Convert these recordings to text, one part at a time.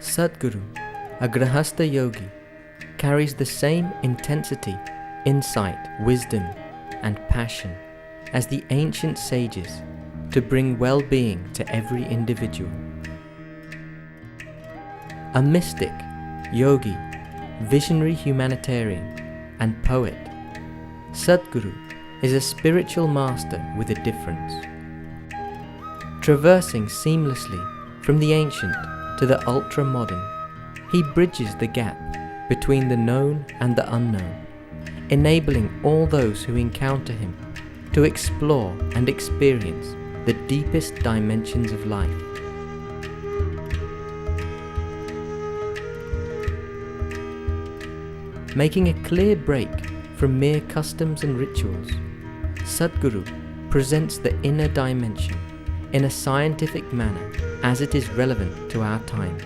Sadhguru, a Grahastha yogi, carries the same intensity, insight, wisdom, and passion as the ancient sages to bring well-being to every individual. A mystic, yogi, visionary humanitarian, and poet, Sadhguru is a spiritual master with a difference. Traversing seamlessly from the ancient to the ultra-modern, he bridges the gap between the known and the unknown, enabling all those who encounter him to explore and experience the deepest dimensions of life. Making a clear break from mere customs and rituals, Sadhguru presents the inner dimension in a scientific manner as it is relevant to our times.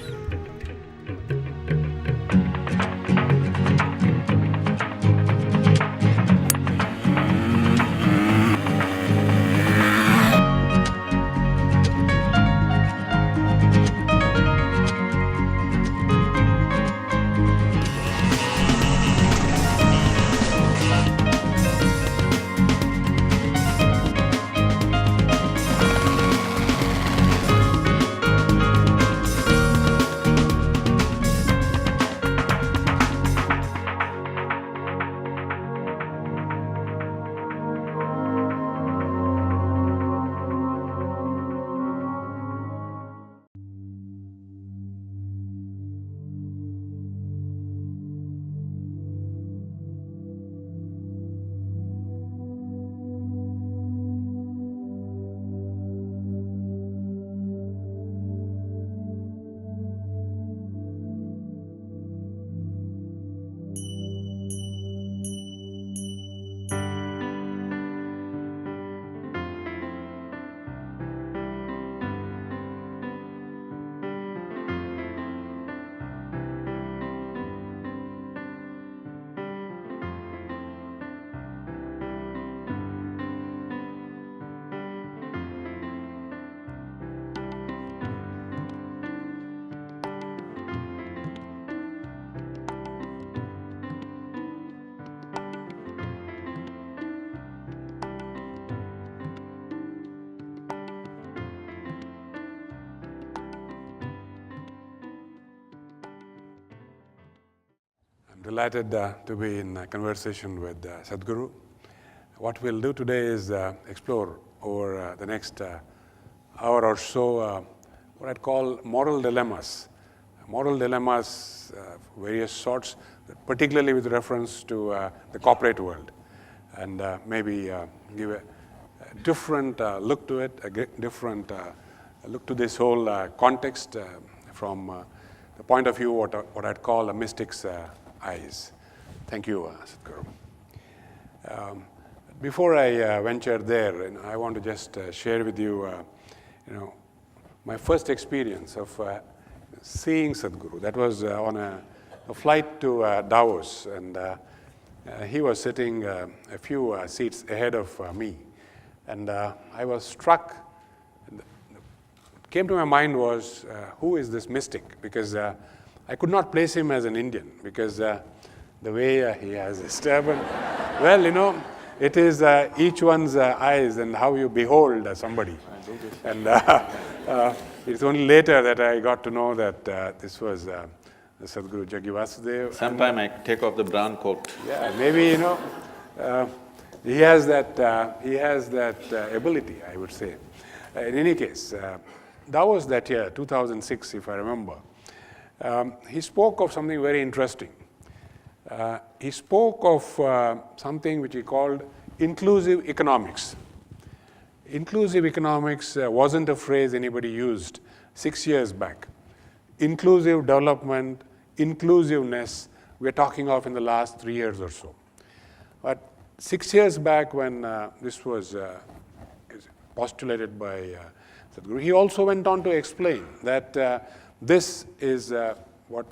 Delighted to be in conversation with Sadhguru. What we'll do today is explore over the next hour or so what I'd call moral dilemmas. Moral dilemmas of various sorts, particularly with reference to the corporate world, and maybe give a different look to it, a different look to this whole context from the point of view what I'd call a mystic's eyes. Thank you, Sadhguru. Before I venture there, I want to just share with you, my first experience of seeing Sadhguru. That was on a flight to Davos, and he was sitting a few seats ahead of me, and I was struck. What came to my mind was, who is this mystic? Because I could not place him as an Indian because the way he has his turban. Well, it is each one's eyes and how you behold somebody. And it's only later that I got to know that this was Sadhguru Yogi Vasudev. Sometime I take off the brown coat. Yeah, maybe, he has that ability, I would say. In any case, that was that year, 2006, if I remember. He spoke of something very interesting. He spoke of something which he called inclusive economics. Inclusive economics wasn't a phrase anybody used 6 years back. Inclusive development, inclusiveness, we're talking of in the last 3 years or so. But 6 years back when this was postulated by Sadhguru, he also went on to explain that this is what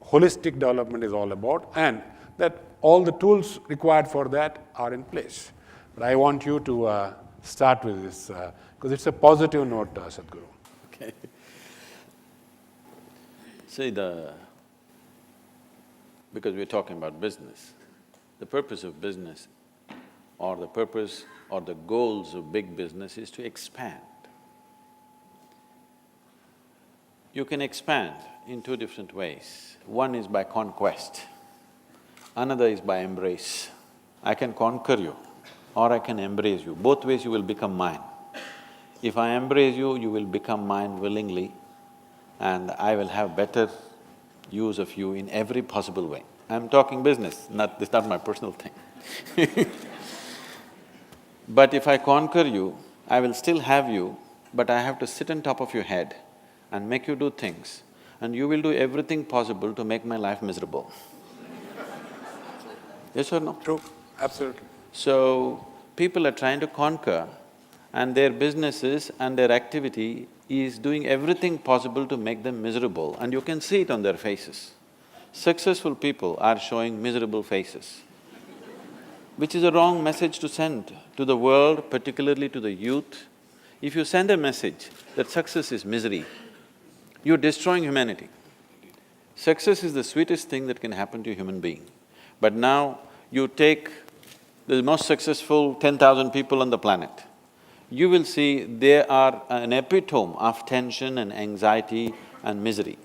holistic development is all about, and that all the tools required for that are in place. But I want you to start with this, because it's a positive note, Sadhguru. Okay. See, because we're talking about business, the purpose of business or the purpose or the goals of big business is to expand. You can expand in two different ways. One is by conquest, another is by embrace. I can conquer you or I can embrace you. Both ways you will become mine. If I embrace you, you will become mine willingly and I will have better use of you in every possible way. I'm talking business, this is not my personal thing. But if I conquer you, I will still have you, but I have to sit on top of your head and make you do things, and you will do everything possible to make my life miserable. Yes or no? True, absolutely. So, people are trying to conquer and their businesses and their activity is doing everything possible to make them miserable, and you can see it on their faces. Successful people are showing miserable faces, which is a wrong message to send to the world, particularly to the youth. If you send a message that success is misery, you're destroying humanity. Success is the sweetest thing that can happen to a human being. But now you take the most successful 10,000 people on the planet, you will see they are an epitome of tension and anxiety and misery.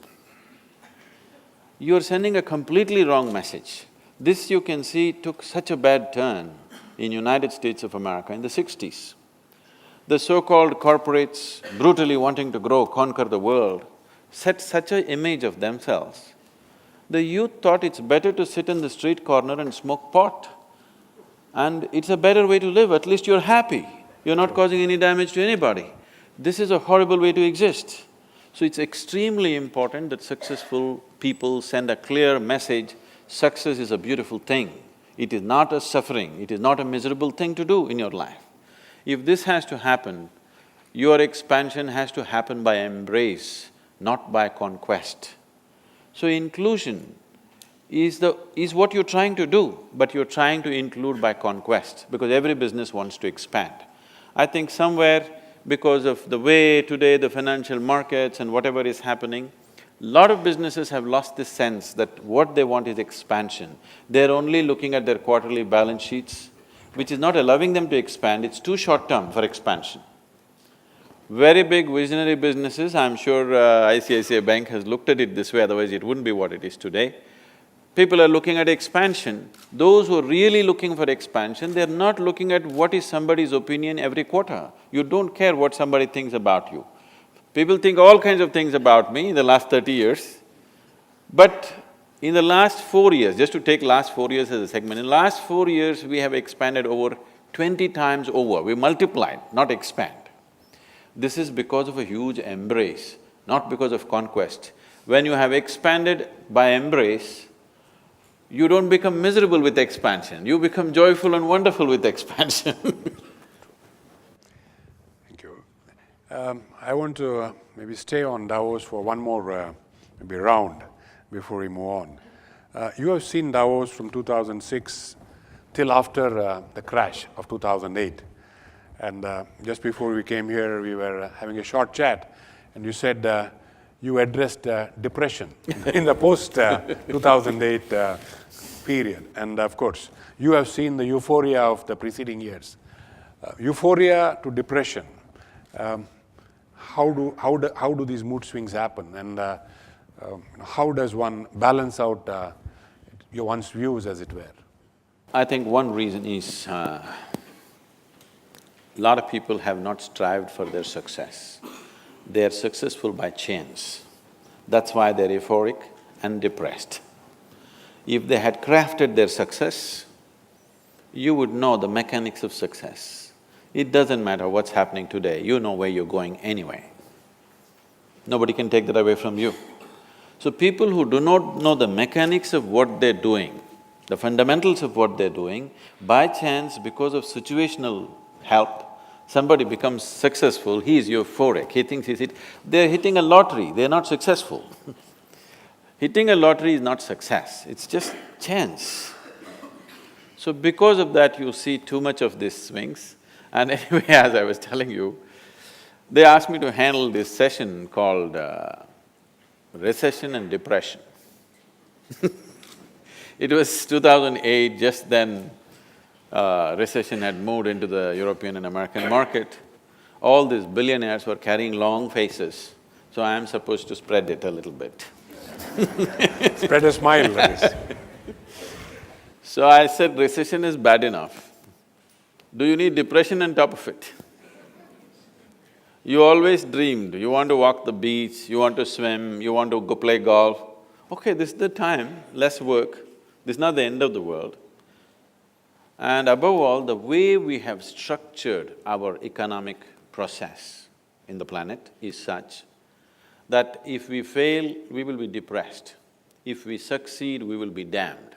You're sending a completely wrong message. This you can see took such a bad turn in United States of America in the 60s. The so-called corporates brutally wanting to grow, conquer the world, set such an image of themselves. The youth thought it's better to sit in the street corner and smoke pot. And it's a better way to live, at least you're happy, you're not causing any damage to anybody. This is a horrible way to exist. So it's extremely important that successful people send a clear message, success is a beautiful thing. It is not a suffering, it is not a miserable thing to do in your life. If this has to happen, your expansion has to happen by embrace, not by conquest. So inclusion is what you're trying to do, but you're trying to include by conquest, because every business wants to expand. I think somewhere, because of the way today the financial markets and whatever is happening, lot of businesses have lost this sense that what they want is expansion. They're only looking at their quarterly balance sheets, which is not allowing them to expand, it's too short-term for expansion. Very big visionary businesses, I'm sure ICICI Bank has looked at it this way, otherwise it wouldn't be what it is today. People are looking at expansion. Those who are really looking for expansion, they're not looking at what is somebody's opinion every quarter. You don't care what somebody thinks about you. People think all kinds of things about me in the last 30 years, but in the last 4 years, just to take last 4 years as a segment, in the last 4 years we have expanded over 20 times over, we multiplied, not expand. This is because of a huge embrace, not because of conquest. When you have expanded by embrace, you don't become miserable with expansion, you become joyful and wonderful with expansion. Thank you. I want to maybe stay on Davos for one more maybe round before we move on. You have seen Davos from 2006 till after the crash of 2008. And just before we came here, we were having a short chat, and you said you addressed depression in the post-2008 period. And of course, you have seen the euphoria of the preceding years. Euphoria to depression, how do these mood swings happen, and how does one balance out one's views, as it were? I think one reason is a lot of people have not strived for their success. They are successful by chance. That's why they're euphoric and depressed. If they had crafted their success, you would know the mechanics of success. It doesn't matter what's happening today, you know where you're going anyway. Nobody can take that away from you. So people who do not know the mechanics of what they're doing, the fundamentals of what they're doing, by chance, because of situational help, somebody becomes successful, he is euphoric, he thinks they're hitting a lottery, they're not successful. Hitting a lottery is not success, it's just chance. So because of that, you see too much of these swings. And anyway, as I was telling you, they asked me to handle this session called recession and depression. It was 2008, just then recession had moved into the European and American market. All these billionaires were carrying long faces, so I am supposed to spread it a little bit. Spread a smile, that is. So I said, recession is bad enough. Do you need depression on top of it? You always dreamed, you want to walk the beach, you want to swim, you want to go play golf. Okay, this is the time, less work, this is not the end of the world. And above all, the way we have structured our economic process in the planet is such that if we fail, we will be depressed. If we succeed, we will be damned.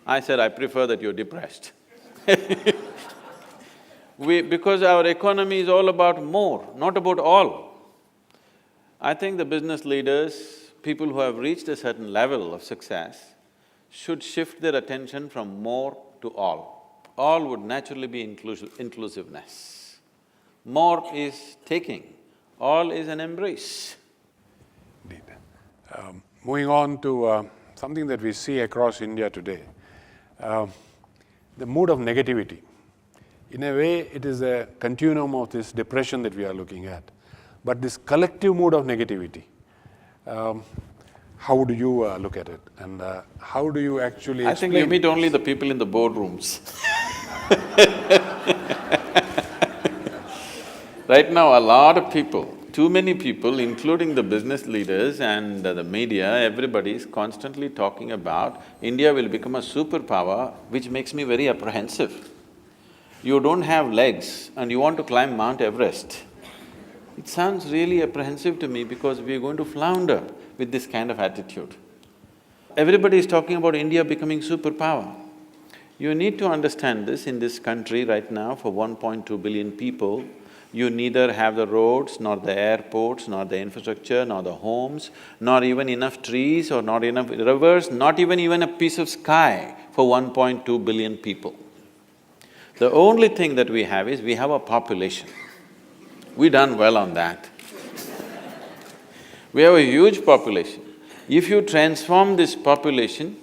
I said, I prefer that you're depressed. Because our economy is all about more, not about all. I think the business leaders, people who have reached a certain level of success, should shift their attention from more to all. All would naturally be inclusiveness. More is taking, all is an embrace. Indeed. Moving on to something that we see across India today, the mood of negativity. In a way, it is a continuum of this depression that we are looking at. But this collective mood of negativity, how do you look at it? And how do you actually explain? I think you meet only the people in the boardrooms. Right now, a lot of people, too many people, including the business leaders and the media, everybody is constantly talking about India will become a superpower, which makes me very apprehensive. You don't have legs and you want to climb Mount Everest. It sounds really apprehensive to me because we are going to flounder with this kind of attitude. Everybody is talking about India becoming superpower. You need to understand this, in this country right now, for 1.2 billion people, you neither have the roads, nor the airports, nor the infrastructure, nor the homes, nor even enough trees or not enough rivers, not even a piece of sky for 1.2 billion people. The only thing that we have is we have a population. We done well on that. We have a huge population. If you transform this population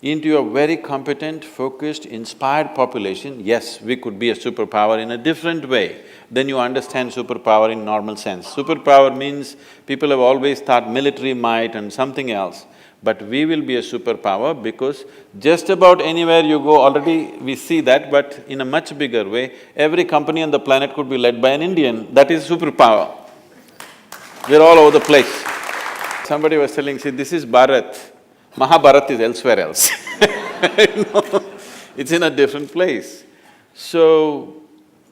into a very competent, focused, inspired population, yes, we could be a superpower in a different way than you understand superpower in normal sense. Superpower means people have always thought military might and something else. But we will be a superpower because just about anywhere you go, already we see that, but in a much bigger way, every company on the planet could be led by an Indian, that is superpower. We're all over the place. Somebody was telling, see, this is Bharat, Mahabharat is elsewhere else. It's in a different place. So,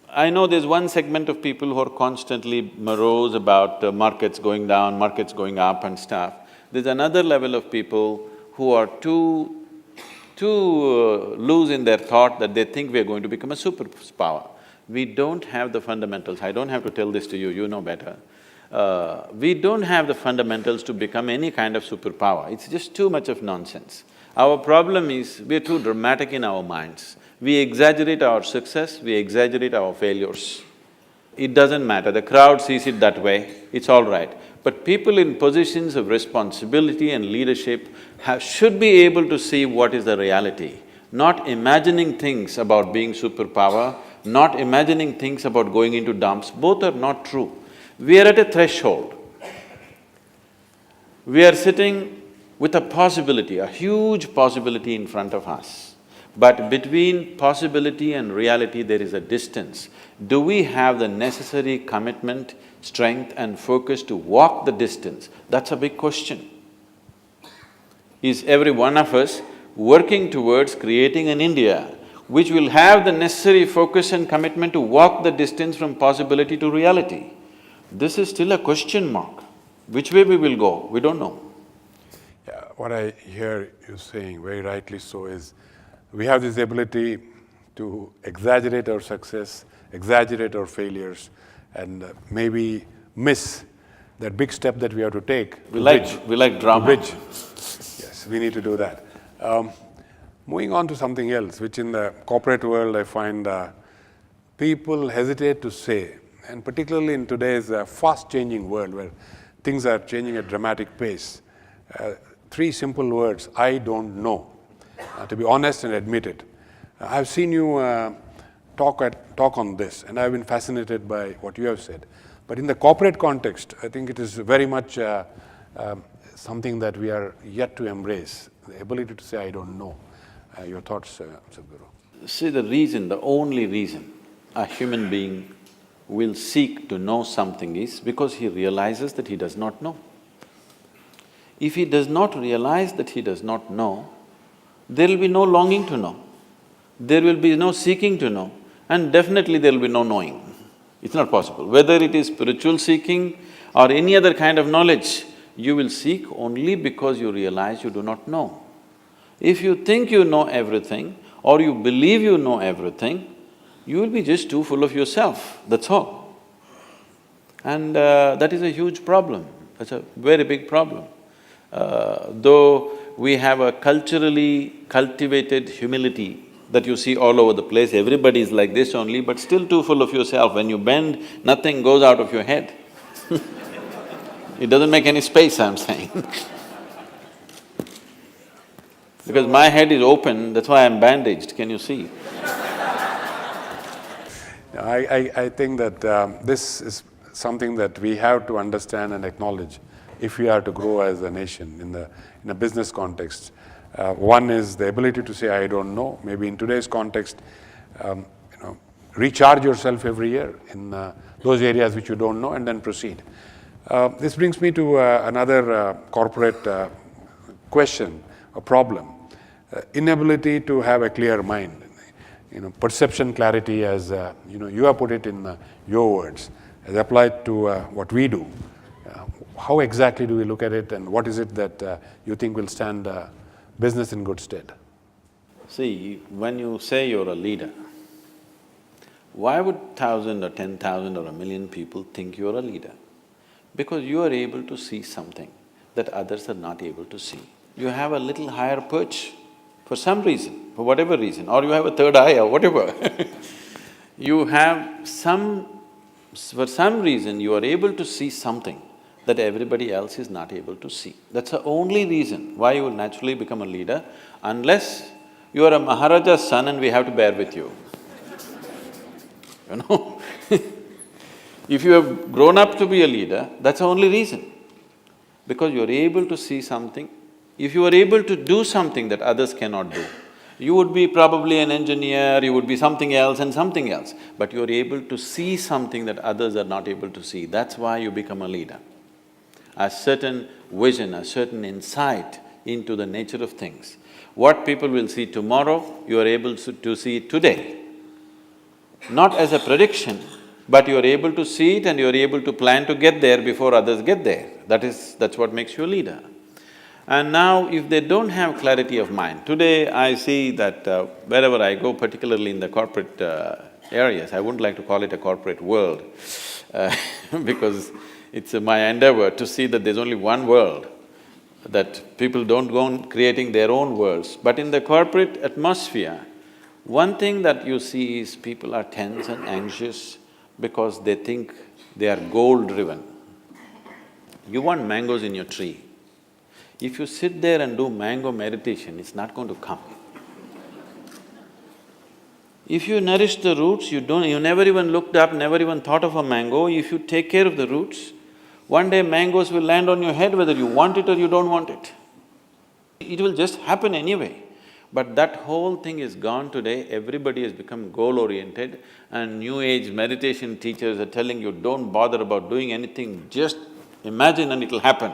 I know there's one segment of people who are constantly morose about markets going down, markets going up and stuff. There's another level of people who are too loose in their thought that they think we are going to become a superpower. We don't have the fundamentals. I don't have to tell this to you, you know better. We don't have the fundamentals to become any kind of superpower. It's just too much of nonsense. Our problem is, we're too dramatic in our minds. We exaggerate our success, we exaggerate our failures. It doesn't matter, the crowd sees it that way, it's all right. But people in positions of responsibility and leadership should be able to see what is the reality, not imagining things about being superpower, not imagining things about going into dumps, both are not true. We are at a threshold. We are sitting with a possibility, a huge possibility in front of us. But between possibility and reality, there is a distance. Do we have the necessary commitment, strength and focus to walk the distance? That's a big question. Is every one of us working towards creating an India which will have the necessary focus and commitment to walk the distance from possibility to reality? This is still a question mark. Which way we will go, we don't know. Yeah, what I hear you saying, very rightly so, is we have this ability to exaggerate our success, exaggerate our failures, and maybe miss that big step that we have to take. We like drama. Bridge. Yes, we need to do that. Moving on to something else, which in the corporate world I find people hesitate to say, and particularly in today's fast-changing world where things are changing at dramatic pace. Three simple words: I don't know. To be honest and admit it. I've seen you talk on this, and I've been fascinated by what you have said. But in the corporate context, I think it is very much something that we are yet to embrace, the ability to say, I don't know. Your thoughts, Sadhguru? See, the reason, the only reason a human being will seek to know something is because he realizes that he does not know. If he does not realize that he does not know, there will be no longing to know, there will be no seeking to know, and definitely there will be no knowing. It's not possible. Whether it is spiritual seeking or any other kind of knowledge, you will seek only because you realize you do not know. If you think you know everything or you believe you know everything, you will be just too full of yourself, that's all. And that is a huge problem, that's a very big problem. Though we have a culturally cultivated humility that you see all over the place, everybody is like this only, but still too full of yourself. When you bend, nothing goes out of your head. It doesn't make any space, I'm saying. Because my head is open, that's why I'm bandaged, can you see? I think that this is something that we have to understand and acknowledge if we are to grow as a nation in a business context. One is the ability to say, I don't know. Maybe in today's context, recharge yourself every year in those areas which you don't know and then proceed. This brings me to another corporate question, a problem. Inability to have a clear mind. Perception clarity, as you have put it in your words, as applied to what we do. How exactly do we look at it, and what is it that you think will stand business in good stead? See, when you say you're a leader, why would 1,000 or 10,000 or 1,000,000 people think you're a leader? Because you are able to see something that others are not able to see. You have a little higher perch for some reason, for whatever reason, or you have a third eye or whatever. You have for some reason you are able to see something that everybody else is not able to see. That's the only reason why you will naturally become a leader, unless you are a Maharaja's son and we have to bear with you. If you have grown up to be a leader, that's the only reason. Because you're able to see something. If you are able to do something that others cannot do, you would be probably an engineer, you would be something else and something else, but you're able to see something that others are not able to see, that's why you become a leader. A certain vision, a certain insight into the nature of things. What people will see tomorrow, you are able to see it today. Not as a prediction, but you are able to see it and you are able to plan to get there before others get there. That's what makes you a leader. And now, if they don't have clarity of mind, today I see that wherever I go, particularly in the corporate areas, I wouldn't like to call it a corporate world because it's my endeavor to see that there's only one world, that people don't go on creating their own worlds. But in the corporate atmosphere, one thing that you see is people are tense and anxious because they think they are goal-driven. You want mangoes in your tree. If you sit there and do mango meditation, it's not going to come. If you nourish the roots, you never even looked up, never even thought of a mango, if you take care of the roots, one day mangoes will land on your head whether you want it or you don't want it. It will just happen anyway. But that whole thing is gone today, everybody has become goal-oriented, and new age meditation teachers are telling you, don't bother about doing anything, just imagine and it'll happen.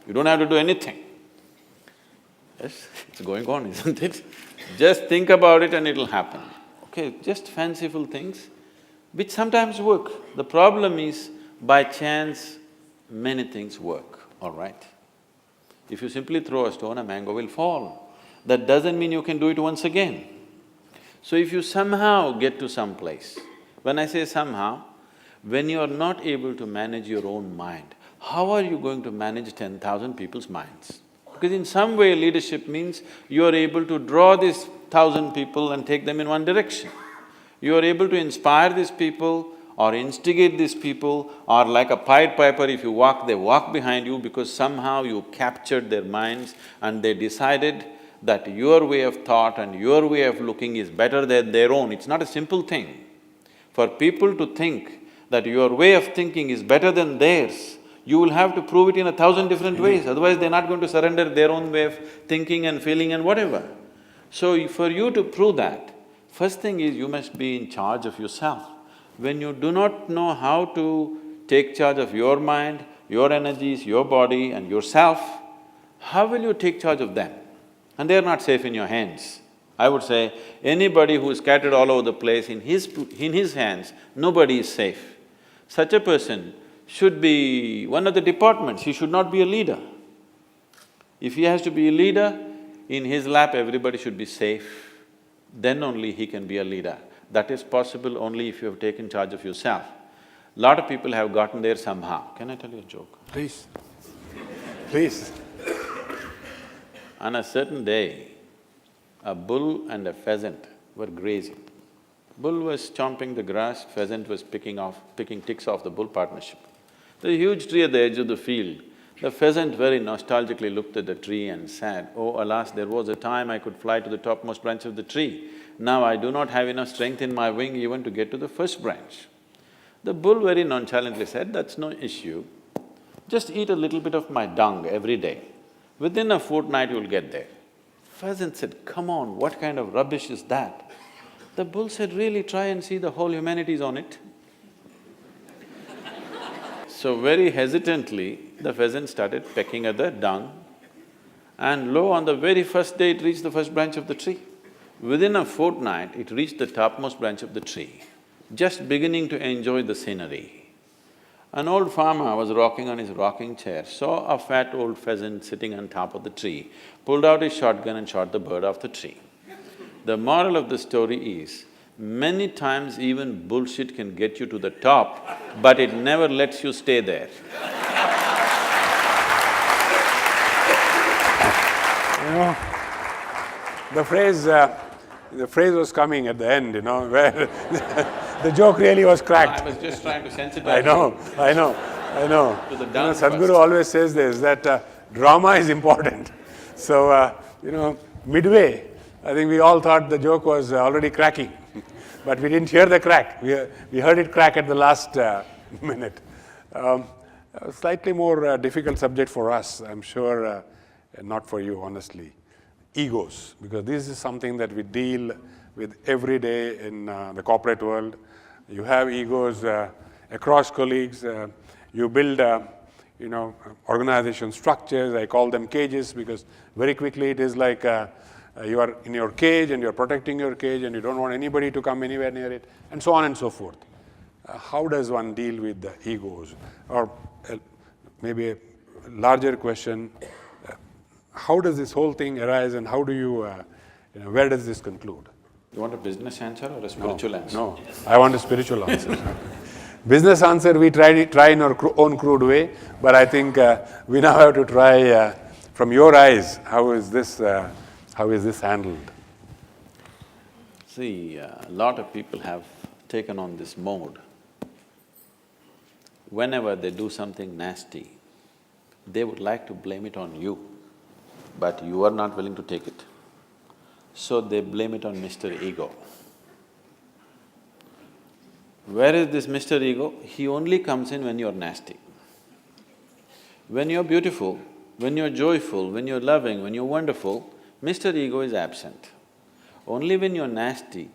You don't have to do anything. Yes, it's going on, isn't it? Just think about it and it'll happen. Okay, just fanciful things, which sometimes work. The problem is, by chance, many things work, all right? If you simply throw a stone, a mango will fall. That doesn't mean you can do it once again. So if you somehow get to some place, when I say somehow, when you are not able to manage your own mind, how are you going to manage 10,000 people's minds? Because in some way leadership means you are able to draw these 1,000 people and take them in one direction. You are able to inspire these people or instigate these people, or like a Pied Piper, if you walk, they walk behind you because somehow you captured their minds and they decided that your way of thought and your way of looking is better than their own. It's not a simple thing. For people to think that your way of thinking is better than theirs, you will have to prove it in 1,000 different ways, otherwise they're not going to surrender their own way of thinking and feeling and whatever. So for you to prove that, first thing is you must be in charge of yourself. When you do not know how to take charge of your mind, your energies, your body and yourself, how will you take charge of them? And they are not safe in your hands. I would say, anybody who is scattered all over the place, in his hands, nobody is safe. Such a person should be one of the departments, he should not be a leader. If he has to be a leader, in his lap everybody should be safe, then only he can be a leader. That is possible only if you have taken charge of yourself. Lot of people have gotten there somehow. Can I tell you a joke? Please. Please. On a certain day, a bull and a pheasant were grazing. Bull was chomping the grass, pheasant was picking ticks off the bull partnership. There's a huge tree at the edge of the field. The pheasant very nostalgically looked at the tree and said, "Oh, alas, there was a time I could fly to the topmost branch of the tree. Now I do not have enough strength in my wing even to get to the first branch." The bull very nonchalantly said, "That's no issue. Just eat a little bit of my dung every day. Within a fortnight you'll get there." Pheasant said, "Come on, what kind of rubbish is that?" The bull said, "Really, try and see, the whole humanity is on it." So very hesitantly, the pheasant started pecking at the dung, and lo, on the very first day it reached the first branch of the tree. Within a fortnight, it reached the topmost branch of the tree, just beginning to enjoy the scenery. An old farmer was rocking on his rocking chair, saw a fat old pheasant sitting on top of the tree, pulled out his shotgun and shot the bird off the tree. The moral of the story is, many times even bullshit can get you to the top, but it never lets you stay there. You know, the phrase was coming at the end, where the joke really was cracked. I was just trying to sensitize I know. to the dung Sadhguru first. always says this, that drama is important. So, midway, I think we all thought the joke was already cracking, but we didn't hear the crack. We heard it crack at the last minute. A slightly more difficult subject for us, I'm sure, not for you, honestly. Egos, because this is something that we deal with every day in the corporate world. You have egos across colleagues. You build, organization structures. I call them cages because very quickly it is like you are in your cage and you're protecting your cage and you don't want anybody to come anywhere near it, and so on and so forth. How does one deal with the egos? Or maybe a larger question, how does this whole thing arise and how do you, where does this conclude? You want a business answer or a spiritual answer? No, I want a spiritual answer. Business answer we try in our own crude way, but I think we now have to try from your eyes, how is this handled? See, a lot of people have taken on this mode. Whenever they do something nasty, they would like to blame it on you, but you are not willing to take it. So they blame it on Mr. Ego. Where is this Mr. Ego? He only comes in when you're nasty. When you're beautiful, when you're joyful, when you're loving, when you're wonderful, Mr. Ego is absent. Only when you're nasty,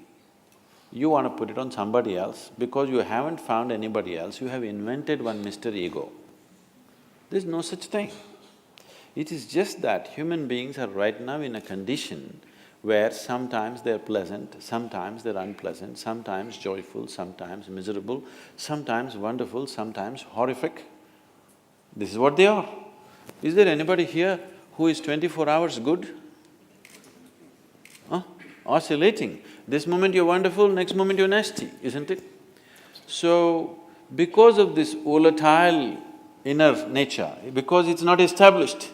you want to put it on somebody else because you haven't found anybody else, you have invented one Mr. Ego. There's no such thing. It is just that human beings are right now in a condition where sometimes they're pleasant, sometimes they're unpleasant, sometimes joyful, sometimes miserable, sometimes wonderful, sometimes horrific. This is what they are. Is there anybody here who is 24 hours good? Oscillating. This moment you're wonderful, next moment you're nasty, isn't it? So, because of this volatile inner nature, because it's not established,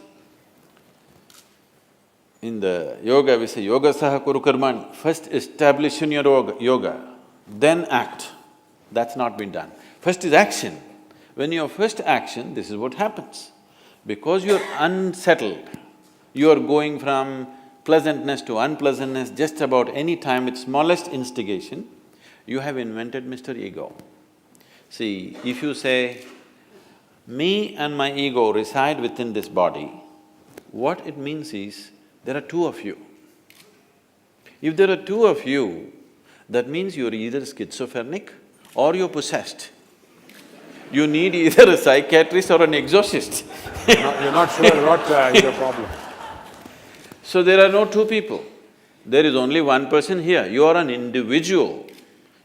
in the yoga we say, yoga saha kuru karmani, first establish in your yoga, then act. That's not been done. First is action. When you have first action, this is what happens. Because you're unsettled, you're going from pleasantness to unpleasantness just about any time with smallest instigation, you have invented Mr. Ego. See, if you say, me and my ego reside within this body, what it means is, there are two of you. If there are two of you, that means you're either schizophrenic or you're possessed. You need either a psychiatrist or an exorcist. You're not sure what is your problem. So there are no two people. There is only one person here. You are an individual.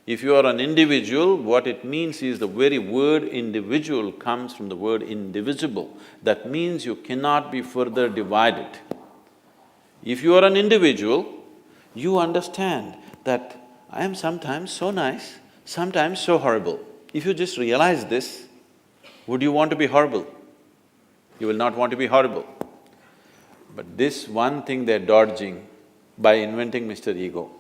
If you are an individual, what it means is the very word individual comes from the word indivisible. That means you cannot be further divided. If you are an individual, you understand that I am sometimes so nice, sometimes so horrible. If you just realize this, would you want to be horrible? You will not want to be horrible. But this one thing they're dodging by inventing Mr. Ego.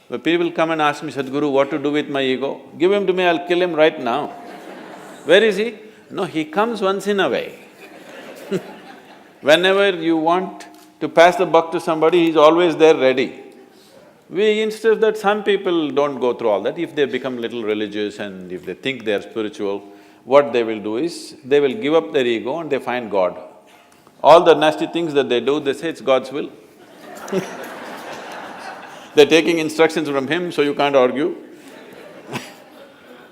When people come and ask me, Sadhguru, what to do with my ego? Give him to me, I'll kill him right now. Where is he? No, he comes once in a way. Whenever you want to pass the buck to somebody, he's always there ready. Instead of that, some people don't go through all that. If they become little religious and if they think they're spiritual, what they will do is, they will give up their ego and they find God. All the nasty things that they do, they say it's God's will. They're taking instructions from Him, so you can't argue.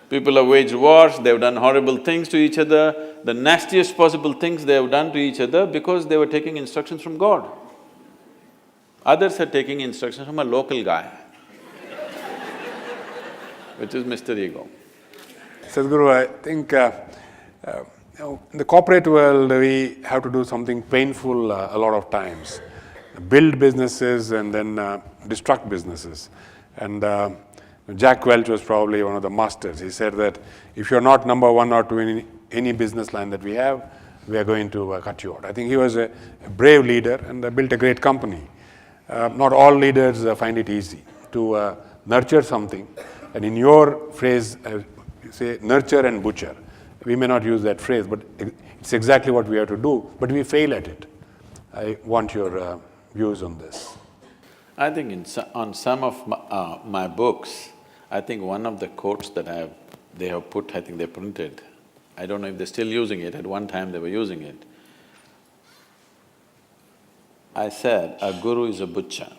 People have waged wars, they've done horrible things to each other, the nastiest possible things they have done to each other because they were taking instructions from God. Others are taking instructions from a local guy, which is Mr. Ego. Sadhguru, I think in the corporate world, we have to do something painful a lot of times. Build businesses and then destruct businesses. And Jack Welch was probably one of the masters. He said that if you're not number one or two in any business line that we have, we are going to cut you out. I think he was a brave leader and built a great company. Not all leaders find it easy to nurture something. And in your phrase, you say nurture and butcher. We may not use that phrase, but it's exactly what we have to do, but we fail at it. I want your views on this. I think on some of my books, I think one of the quotes that they have put, I think they printed, I don't know if they're still using it, at one time they were using it. I said, a guru is a butcher.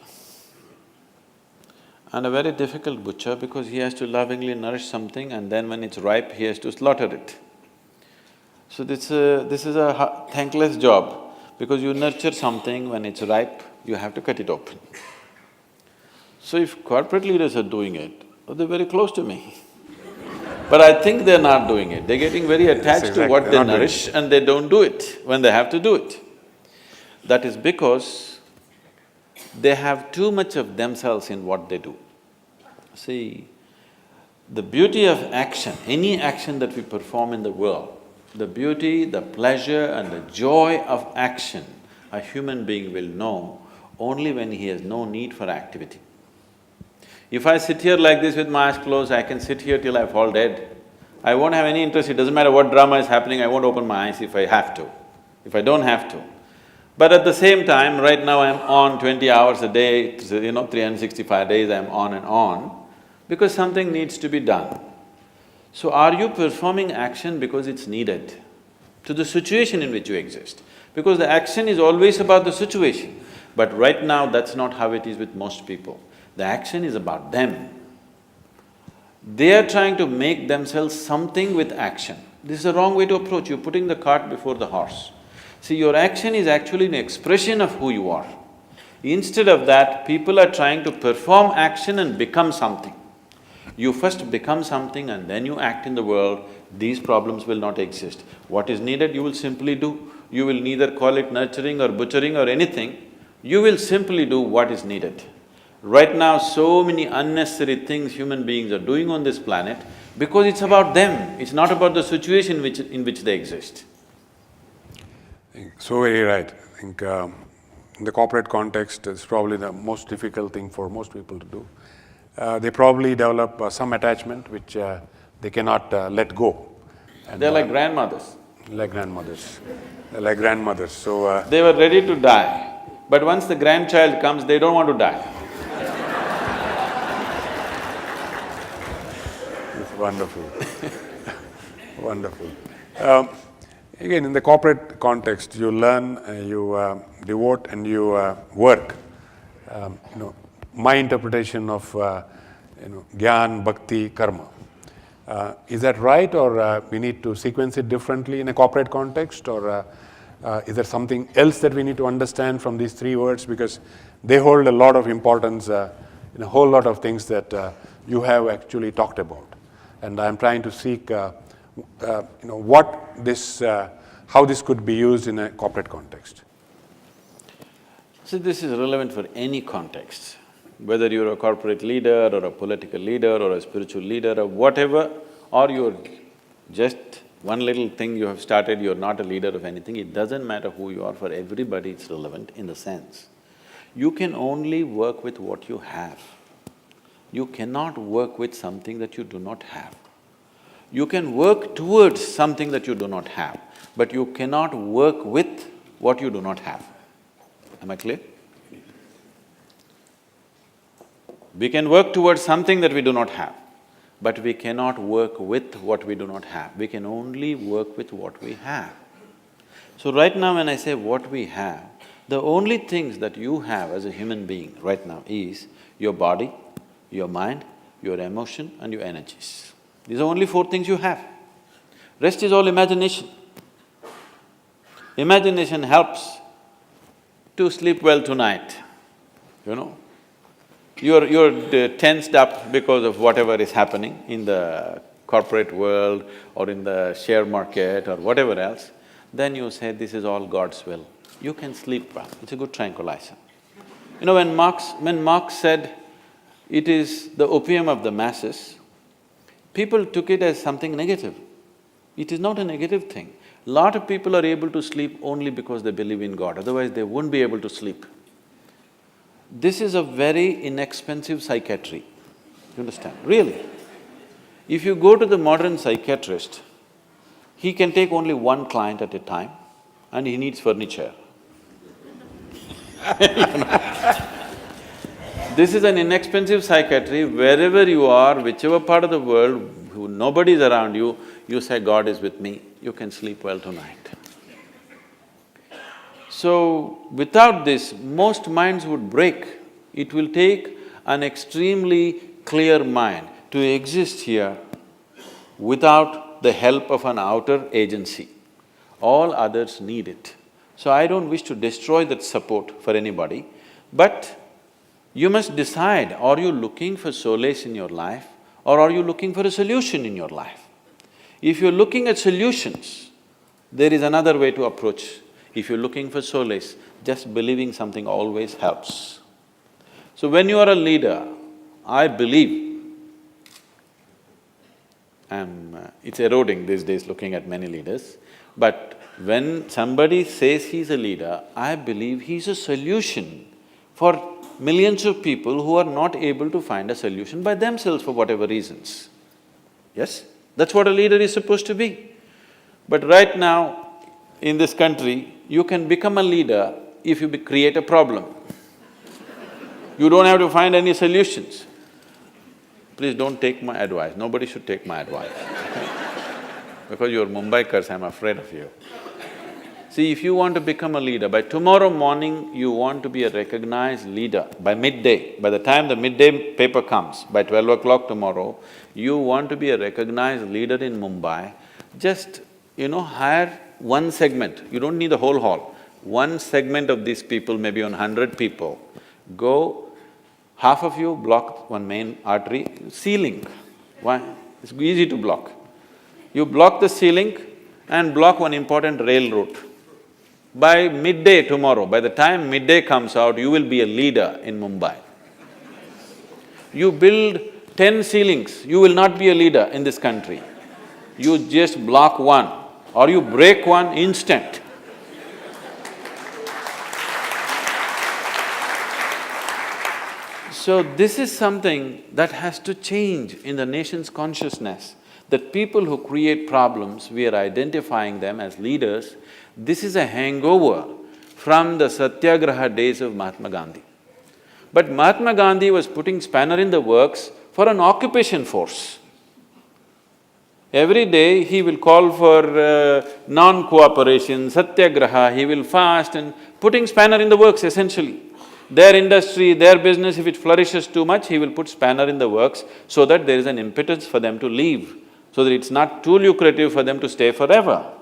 And a very difficult butcher because he has to lovingly nourish something and then when it's ripe, he has to slaughter it. So this is a thankless job because you nurture something, when it's ripe, you have to cut it open. So if corporate leaders are doing it, well, they're very close to me. But I think they're not doing it. They're getting very attached to what they nourish and they don't do it when they have to do it. That is because they have too much of themselves in what they do. See, the beauty of action, any action that we perform in the world, the beauty, the pleasure and the joy of action, a human being will know only when he has no need for activity. If I sit here like this with my eyes closed, I can sit here till I fall dead. I won't have any interest, it doesn't matter what drama is happening, I won't open my eyes if I have to, if I don't have to. But at the same time, right now I'm on 20 hours a day, 365 days I'm on, because something needs to be done. So are you performing action because it's needed to the situation in which you exist? Because the action is always about the situation, but right now that's not how it is with most people. The action is about them. They are trying to make themselves something with action. This is the wrong way to approach, you're putting the cart before the horse. See, your action is actually an expression of who you are. Instead of that, people are trying to perform action and become something. You first become something and then you act in the world, these problems will not exist. What is needed, you will simply do. You will neither call it nurturing or butchering or anything, you will simply do what is needed. Right now, so many unnecessary things human beings are doing on this planet because it's about them, it's not about the situation in which they exist. So very right. I think in the corporate context, it's probably the most difficult thing for most people to do. They probably develop some attachment which they cannot let go. And, They're like grandmothers. like grandmothers. They're like grandmothers. So They were ready to die, but once the grandchild comes, they don't want to die. it's wonderful. Wonderful. Again, in the corporate context, you learn, you devote, and you work. My interpretation of Gyan, Bhakti, Karma. Is that right, or we need to sequence it differently in a corporate context, or is there something else that we need to understand from these three words, because they hold a lot of importance in a whole lot of things that you have actually talked about, and I'm trying to seek how this could be used in a corporate context. So this is relevant for any context. Whether you're a corporate leader or a political leader or a spiritual leader or whatever, or you're just one little thing you have started, you're not a leader of anything, it doesn't matter who you are, for everybody it's relevant in the sense, you can only work with what you have. You cannot work with something that you do not have. You can work towards something that you do not have, but you cannot work with what you do not have. Am I clear? We can work towards something that we do not have, but we cannot work with what we do not have. We can only work with what we have. So right now when I say what we have, the only things that you have as a human being right now is your body, your mind, your emotion and your energies. These are only four things you have. Rest is all imagination. Imagination helps to sleep well tonight, you know. You're tensed up because of whatever is happening in the corporate world or in the share market or whatever else, then you say, this is all God's will. You can sleep well, it's a good tranquilizer. You know, when Marx said it is the opium of the masses, people took it as something negative. It is not a negative thing. Lot of people are able to sleep only because they believe in God, otherwise they wouldn't be able to sleep. This is a very inexpensive psychiatry, you understand, really. If you go to the modern psychiatrist, he can take only one client at a time and he needs furniture. This is an inexpensive psychiatry. Wherever you are, whichever part of the world, nobody is around you, you say, God is with me, you can sleep well tonight. So, without this, most minds would break. It will take an extremely clear mind to exist here without the help of an outer agency. All others need it. So I don't wish to destroy that support for anybody, but you must decide, are you looking for solace in your life or are you looking for a solution in your life? If you're looking at solutions, there is another way to approach. If you're looking for solace, just believing something always helps. So when you are a leader, I believe, it's eroding these days looking at many leaders, but when somebody says he's a leader, I believe he's a solution for millions of people who are not able to find a solution by themselves for whatever reasons. Yes? That's what a leader is supposed to be. But right now, in this country, you can become a leader if you create a problem. You don't have to find any solutions. Please don't take my advice, nobody should take my advice because you're Mumbaikars, I'm afraid of you. See, if you want to become a leader, by tomorrow morning you want to be a recognized leader, by midday, by the time the midday paper comes, by 12 o'clock tomorrow, you want to be a recognized leader in Mumbai, just, hire one segment, you don't need the whole hall, one segment of these people, maybe on 100 people, go, half of you block one main artery, sea-link. Why? It's easy to block. You block the sea-link and block one important rail route. By midday tomorrow, by the time midday comes out, you will be a leader in Mumbai. You build 10 sea-links, you will not be a leader in this country. You just block one or you break one instant. So this is something that has to change in the nation's consciousness, That people who create problems, we are identifying them as leaders. This is a hangover from the Satyagraha days of Mahatma Gandhi. But Mahatma Gandhi was putting spanner in the works for an occupation force. Every day he will call for non-cooperation, satyagraha, he will fast and putting spanner in the works essentially. Their industry, their business, if it flourishes too much, he will put spanner in the works so that there is an impetus for them to leave, so that it's not too lucrative for them to stay forever.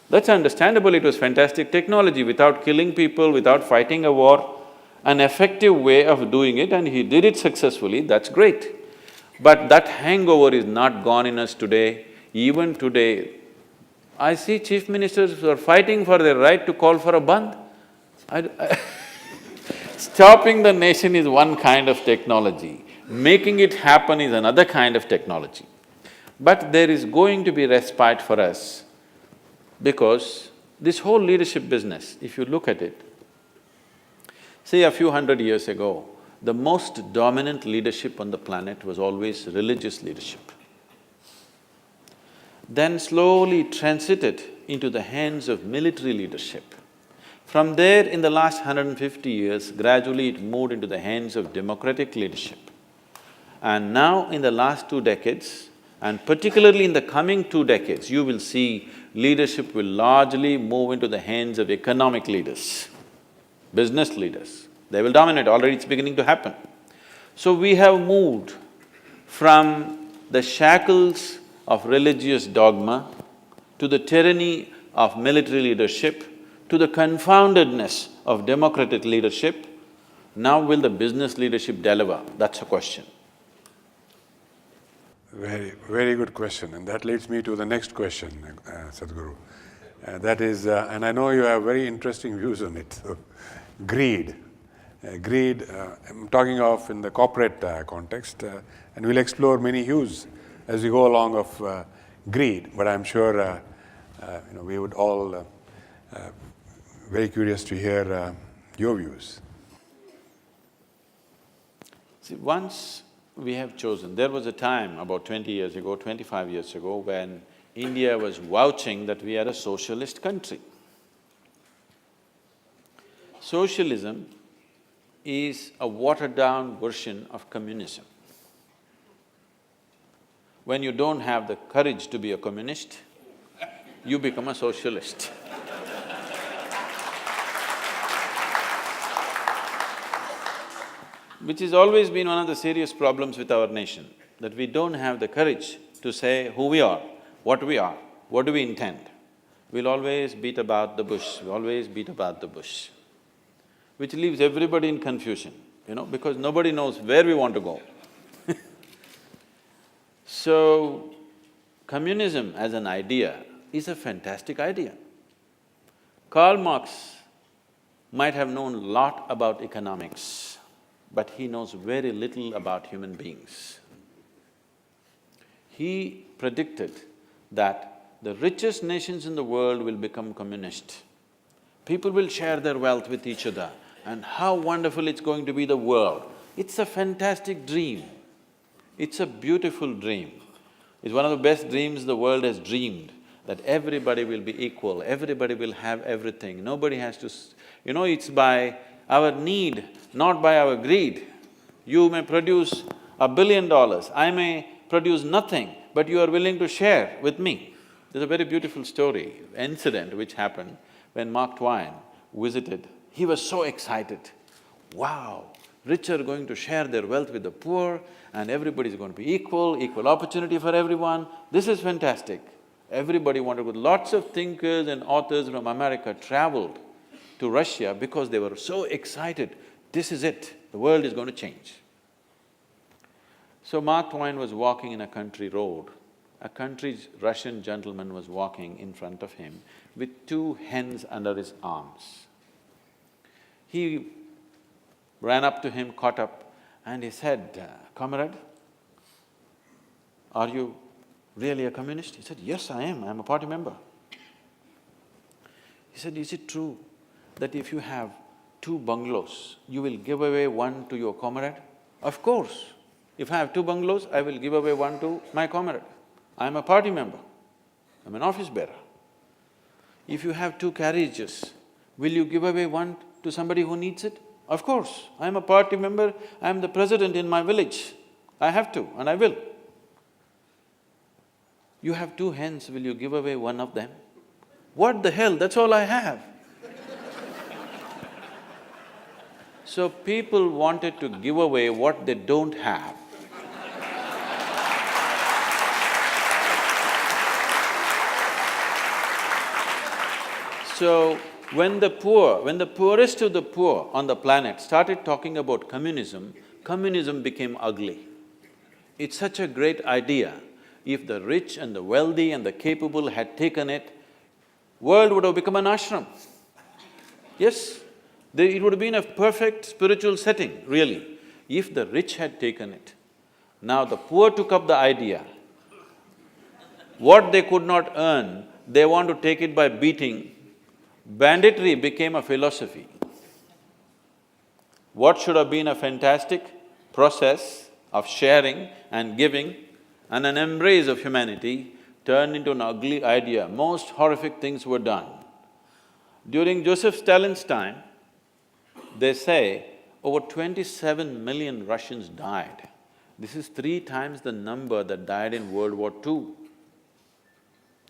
That's understandable, it was fantastic technology, without killing people, without fighting a war, an effective way of doing it, and he did it successfully, that's great. But that hangover is not gone in us today. Even today, I see chief ministers who are fighting for their right to call for a bandh. Stopping the nation is one kind of technology, making it happen is another kind of technology. But there is going to be respite for us because this whole leadership business, if you look at it, say a few hundred years ago, the most dominant leadership on the planet was always religious leadership. Then slowly transited into the hands of military leadership. From there, in the last 150 years, gradually it moved into the hands of democratic leadership. And now in the last 2 decades, and particularly in the coming 2 decades, you will see leadership will largely move into the hands of economic leaders, business leaders. They will dominate, already it's beginning to happen. So we have moved from the shackles of religious dogma to the tyranny of military leadership to the confoundedness of democratic leadership. Now will the business leadership deliver? That's a question. Very good question, and that leads me to the next question, Sadhguru. That is, and I know you have very interesting views on it, so greed. Greed, I'm talking of in the corporate context, and we'll explore many hues as we go along of greed, but I'm sure we would all very curious to hear your views. See, once we have chosen, there was a time about 20 years ago, 25 years ago, when India was vouching that we are a socialist country. Socialism is a watered-down version of communism. When you don't have the courage to be a communist, you become a socialist. Which has always been one of the serious problems with our nation, that we don't have the courage to say who we are, what do we intend. We'll always beat about the bush, which leaves everybody in confusion, because nobody knows where we want to go. So, communism as an idea is a fantastic idea. Karl Marx might have known a lot about economics, but he knows very little about human beings. He predicted that the richest nations in the world will become communist. People will share their wealth with each other, and how wonderful it's going to be the world. It's a fantastic dream. It's a beautiful dream. It's one of the best dreams the world has dreamed, that everybody will be equal, everybody will have everything, nobody has to… it's by our need, not by our greed. You may produce $1 billion, I may produce nothing, but you are willing to share with me. There's a very beautiful story, incident which happened when Mark Twain visited. He was so excited. Wow, rich are going to share their wealth with the poor and everybody's going to be equal opportunity for everyone. This is fantastic. Everybody wanted to… Lots of thinkers and authors from America traveled to Russia because they were so excited. This is it, the world is going to change. So Mark Twain was walking in a country road. A country's Russian gentleman was walking in front of him with 2 hens under his arms. He ran up to him, caught up, and he said, "Comrade, are you really a communist?" He said, "Yes, I am a party member." He said, "Is it true that if you have 2 bungalows, you will give away one to your comrade?" "Of course. If I have 2 bungalows, I will give away one to my comrade. I'm a party member, I'm an office bearer. If you have 2 carriages, will you give away one to somebody who needs it? Of course, I'm a party member, I'm the president in my village. I have to and I will. You have 2 hens, will you give away one of them? What the hell, that's all I have. So people wanted to give away what they don't have. So when the poorest of the poor on the planet started talking about communism, communism became ugly. It's such a great idea. If the rich and the wealthy and the capable had taken it, world would have become an ashram. Yes, it would have been a perfect spiritual setting, really, if the rich had taken it. Now the poor took up the idea. What they could not earn, they want to take it by beating. Banditry became a philosophy. What should have been a fantastic process of sharing and giving and an embrace of humanity turned into an ugly idea. Most horrific things were done. During Joseph Stalin's time, they say over 27 million Russians died. This is 3 times the number that died in World War II.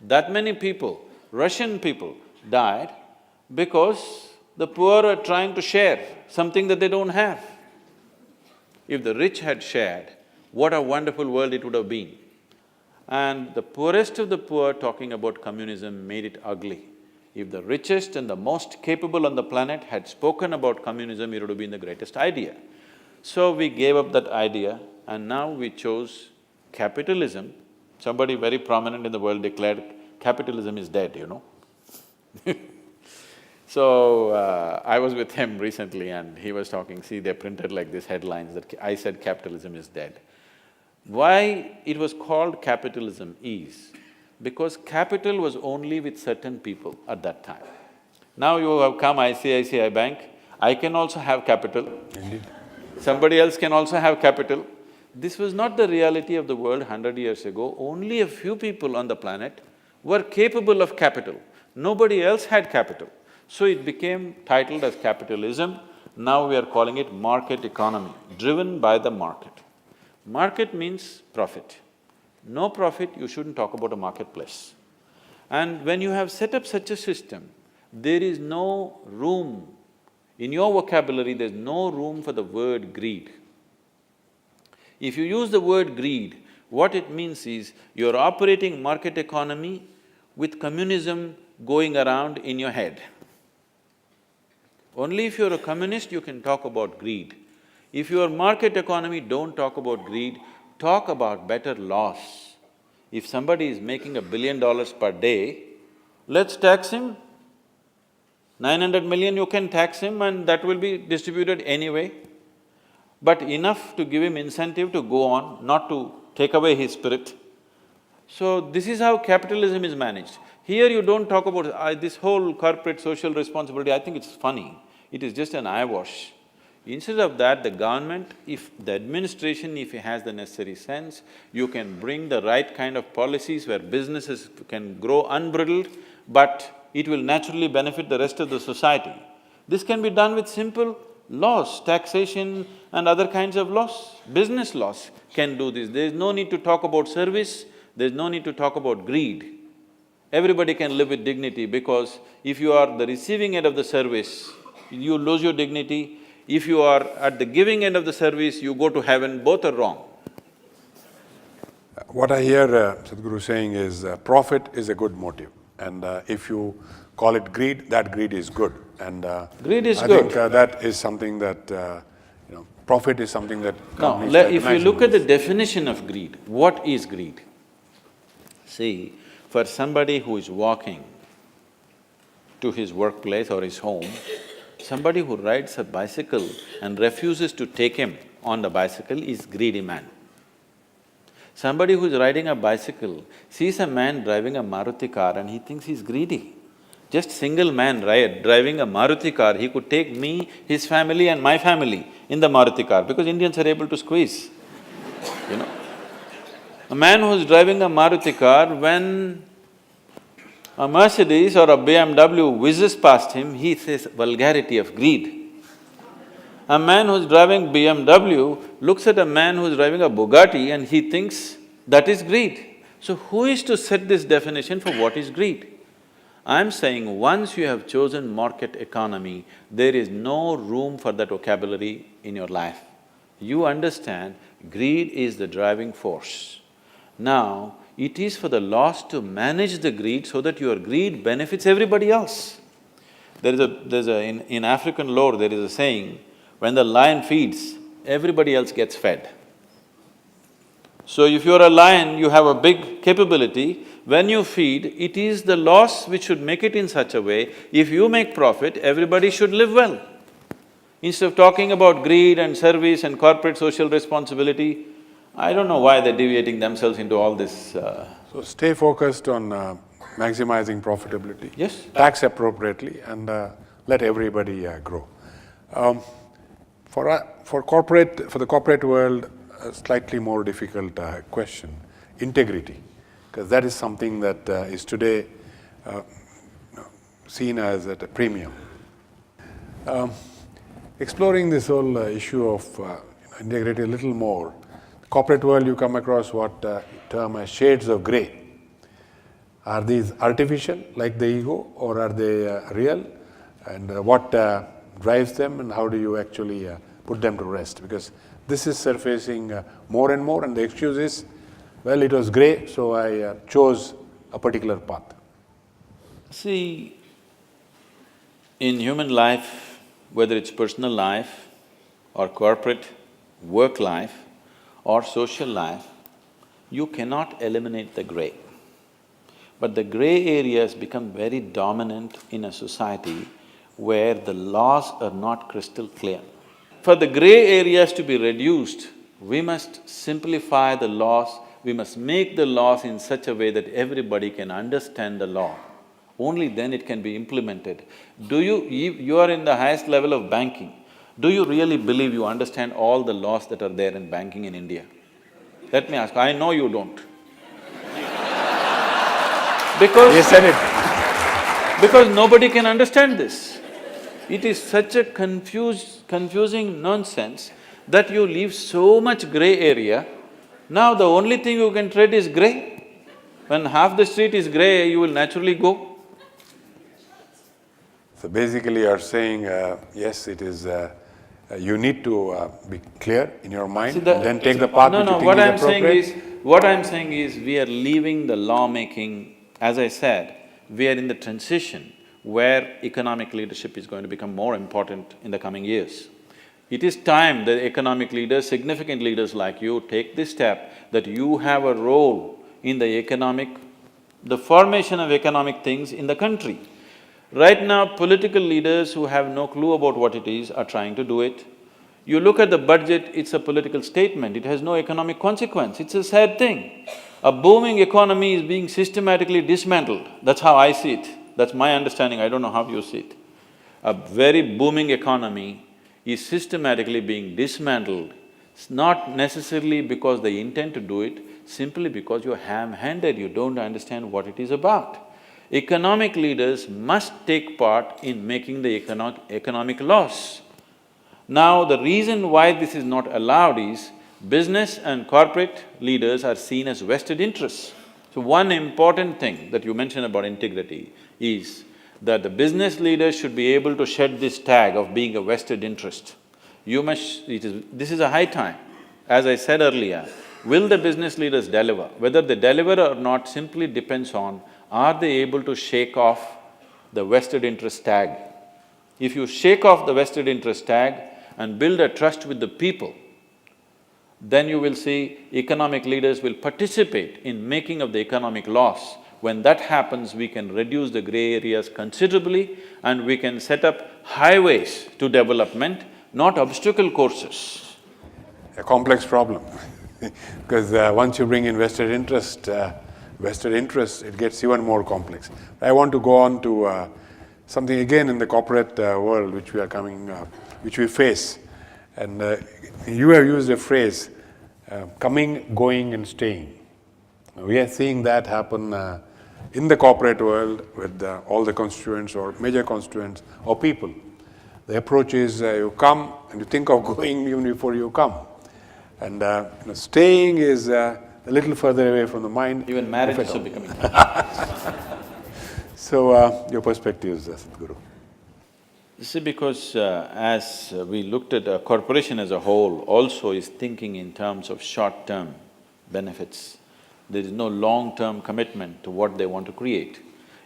That many people, Russian people, died because the poor are trying to share something that they don't have. If the rich had shared, what a wonderful world it would have been. And the poorest of the poor talking about communism made it ugly. If the richest and the most capable on the planet had spoken about communism, it would have been the greatest idea. So we gave up that idea and now we chose capitalism. Somebody very prominent in the world declared capitalism is dead, you know. So, I was with him recently and he was talking, see, they printed like these headlines that I said capitalism is dead. Why it was called capitalism is because capital was only with certain people at that time. Now you have come ICICI Bank, I can also have capital. Indeed. Somebody else can also have capital. This was not the reality of the world 100 years ago. Only a few people on the planet were capable of capital. Nobody else had capital. So it became titled as capitalism. Now we are calling it market economy, driven by the market. Market means profit. No profit, you shouldn't talk about a marketplace. And when you have set up such a system, there is no room, in your vocabulary there's no room for the word greed. If you use the word greed, what it means is you're operating market economy with communism going around in your head. Only if you're a communist, you can talk about greed. If you're market economy, don't talk about greed, talk about better laws. If somebody is making $1 billion per day, let's tax him. 900 million you can tax him and that will be distributed anyway. But enough to give him incentive to go on, not to take away his spirit. So this is how capitalism is managed. Here you don't talk about this whole corporate social responsibility, I think it's funny. It is just an eyewash. Instead of that, the government, if the administration, if it has the necessary sense, you can bring the right kind of policies where businesses can grow unbridled, but it will naturally benefit the rest of the society. This can be done with simple laws, taxation and other kinds of laws. Business laws can do this. There is no need to talk about service, there is no need to talk about greed. Everybody can live with dignity because if you are the receiving end of the service, you lose your dignity. If you are at the giving end of the service, you go to heaven, both are wrong. What I hear Sadhguru saying is profit is a good motive and if you call it greed, that greed is good and greed is I good. think that is something that, profit is something that Now, companies like if you look at the maximize. definition of greed, what is greed? See, for somebody who is walking to his workplace or his home, somebody who rides a bicycle and refuses to take him on the bicycle is greedy man. Somebody who is riding a bicycle sees a man driving a Maruti car and he thinks he's greedy. Just single man driving a Maruti car, he could take me, his family and my family in the Maruti car because Indians are able to squeeze, you know. A man who's driving a Maruti car, when a Mercedes or a BMW whizzes past him, he says vulgarity of greed. A man who's driving BMW looks at a man who's driving a Bugatti and he thinks that is greed. So who is to set this definition for what is greed? I'm saying once you have chosen market economy, there is no room for that vocabulary in your life. You understand greed is the driving force. Now, it is for the laws to manage the greed so that your greed benefits everybody else. In African lore, there is a saying, when the lion feeds, everybody else gets fed. So if you're a lion, you have a big capability, when you feed, it is the laws which should make it in such a way, if you make profit, everybody should live well. Instead of talking about greed and service and corporate social responsibility, I don't know why they're deviating themselves into all this So stay focused on maximizing profitability. Yes. Tax appropriately and let everybody grow. For the corporate world, a slightly more difficult question, integrity, because that is something that is today seen as at a premium. Exploring this whole issue of integrity a little more, the corporate world you come across what term as shades of grey. Are these artificial, like the ego, or are they real? And what drives them, and how do you actually put them to rest? Because this is surfacing more and more, and the excuse is, well, it was grey, so I chose a particular path. See, in human life, whether it's personal life or corporate work life or social life, you cannot eliminate the grey. But the grey areas become very dominant in a society where the laws are not crystal clear. For the grey areas to be reduced, we must simplify the laws, we must make the laws in such a way that everybody can understand the law. Only then it can be implemented. You are in the highest level of banking. Do you really believe you understand all the laws that are there in banking in India? Let me ask, I know you don't. Because… He said it. Because nobody can understand this. It is such a confusing nonsense that you leave so much grey area. Now the only thing you can trade is grey. When half the street is grey, you will naturally go. So basically you're saying, yes, it is… you need to be clear in your mind, and then take the path which you think is appropriate. What I'm saying is, we are leaving the lawmaking. As I said, we are in the transition where economic leadership is going to become more important in the coming years. It is time that economic leaders, significant leaders like you, take this step that you have a role in the formation of economic things in the country. Right now, political leaders who have no clue about what it is are trying to do it. You look at the budget, it's a political statement, it has no economic consequence, it's a sad thing. A booming economy is being systematically dismantled, that's how I see it, that's my understanding, I don't know how you see it. A very booming economy is systematically being dismantled. It's not necessarily because they intend to do it, simply because you're ham-handed, you don't understand what it is about. Economic leaders must take part in making the economic laws. Now, the reason why this is not allowed is, business and corporate leaders are seen as vested interests. So one important thing that you mentioned about integrity is that the business leaders should be able to shed this tag of being a vested interest. This is a high time. As I said earlier, will the business leaders deliver? Whether they deliver or not simply depends on, are they able to shake off the vested interest tag? If you shake off the vested interest tag and build a trust with the people, then you will see economic leaders will participate in making of the economic laws. When that happens, we can reduce the grey areas considerably and we can set up highways to development, not obstacle courses. A complex problem because once you bring in vested interest, it gets even more complex. I want to go on to something again in the corporate world which we face. And you have used a phrase, coming, going and staying. We are seeing that happen in the corporate world with all the constituents or major constituents or people. The approach is you come and you think of going even before you come. And staying is a little further away from the mind. Even marriage should be coming. So, your perspectives, Sadhguru. See, because as we looked at a corporation as a whole also is thinking in terms of short-term benefits. There is no long-term commitment to what they want to create.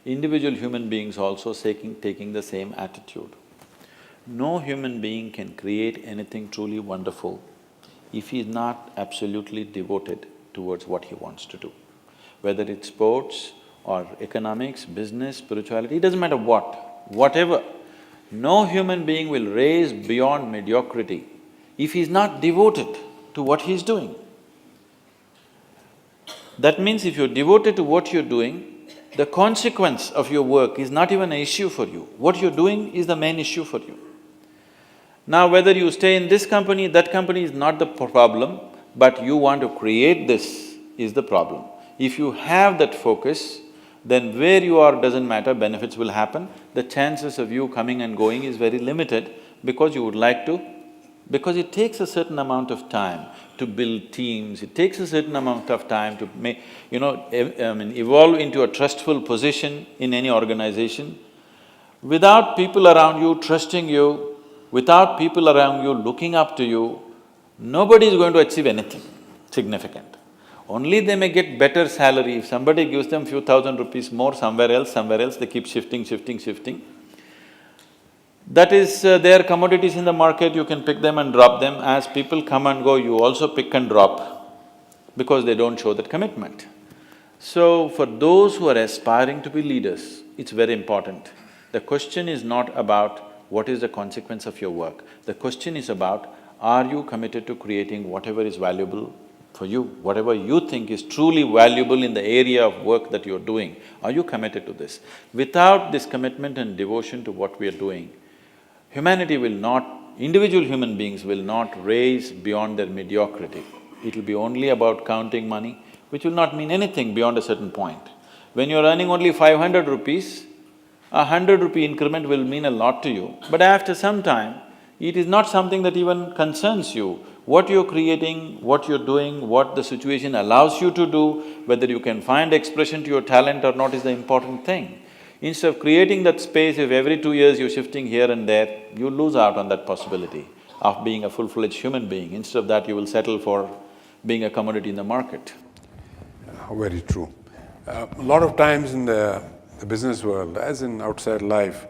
Individual human beings also taking the same attitude. No human being can create anything truly wonderful if he is not absolutely devoted towards what he wants to do. Whether it's sports or economics, business, spirituality, it doesn't matter what, whatever. No human being will raise beyond mediocrity if he's not devoted to what he's doing. That means if you're devoted to what you're doing, the consequence of your work is not even an issue for you. What you're doing is the main issue for you. Now whether you stay in this company, that company is not the problem, but you want to create this is the problem. If you have that focus, then where you are doesn't matter, benefits will happen. The chances of you coming and going is very limited because you would like to… because it takes a certain amount of time to build teams, it takes a certain amount of time to make… evolve into a trustful position in any organization. Without people around you trusting you, without people around you looking up to you, nobody is going to achieve anything significant. Only they may get better salary. If somebody gives them few thousand rupees more somewhere else, they keep shifting. That is their commodities in the market, you can pick them and drop them. As people come and go, you also pick and drop because they don't show that commitment. So, for those who are aspiring to be leaders, it's very important. The question is not about what is the consequence of your work. The question is about, are you committed to creating whatever is valuable for you, whatever you think is truly valuable in the area of work that you're doing, are you committed to this? Without this commitment and devotion to what we are doing, humanity will not… individual human beings will not raise beyond their mediocrity. It will be only about counting money, which will not mean anything beyond a certain point. When you're earning only 500 rupees, a 100 rupee increment will mean a lot to you, but after some time, it is not something that even concerns you. What you're creating, what you're doing, what the situation allows you to do, whether you can find expression to your talent or not is the important thing. Instead of creating that space, if every 2 years you're shifting here and there, you lose out on that possibility of being a full-fledged human being. Instead of that, you will settle for being a commodity in the market. Very true. A lot of times in the business world, as in outside life,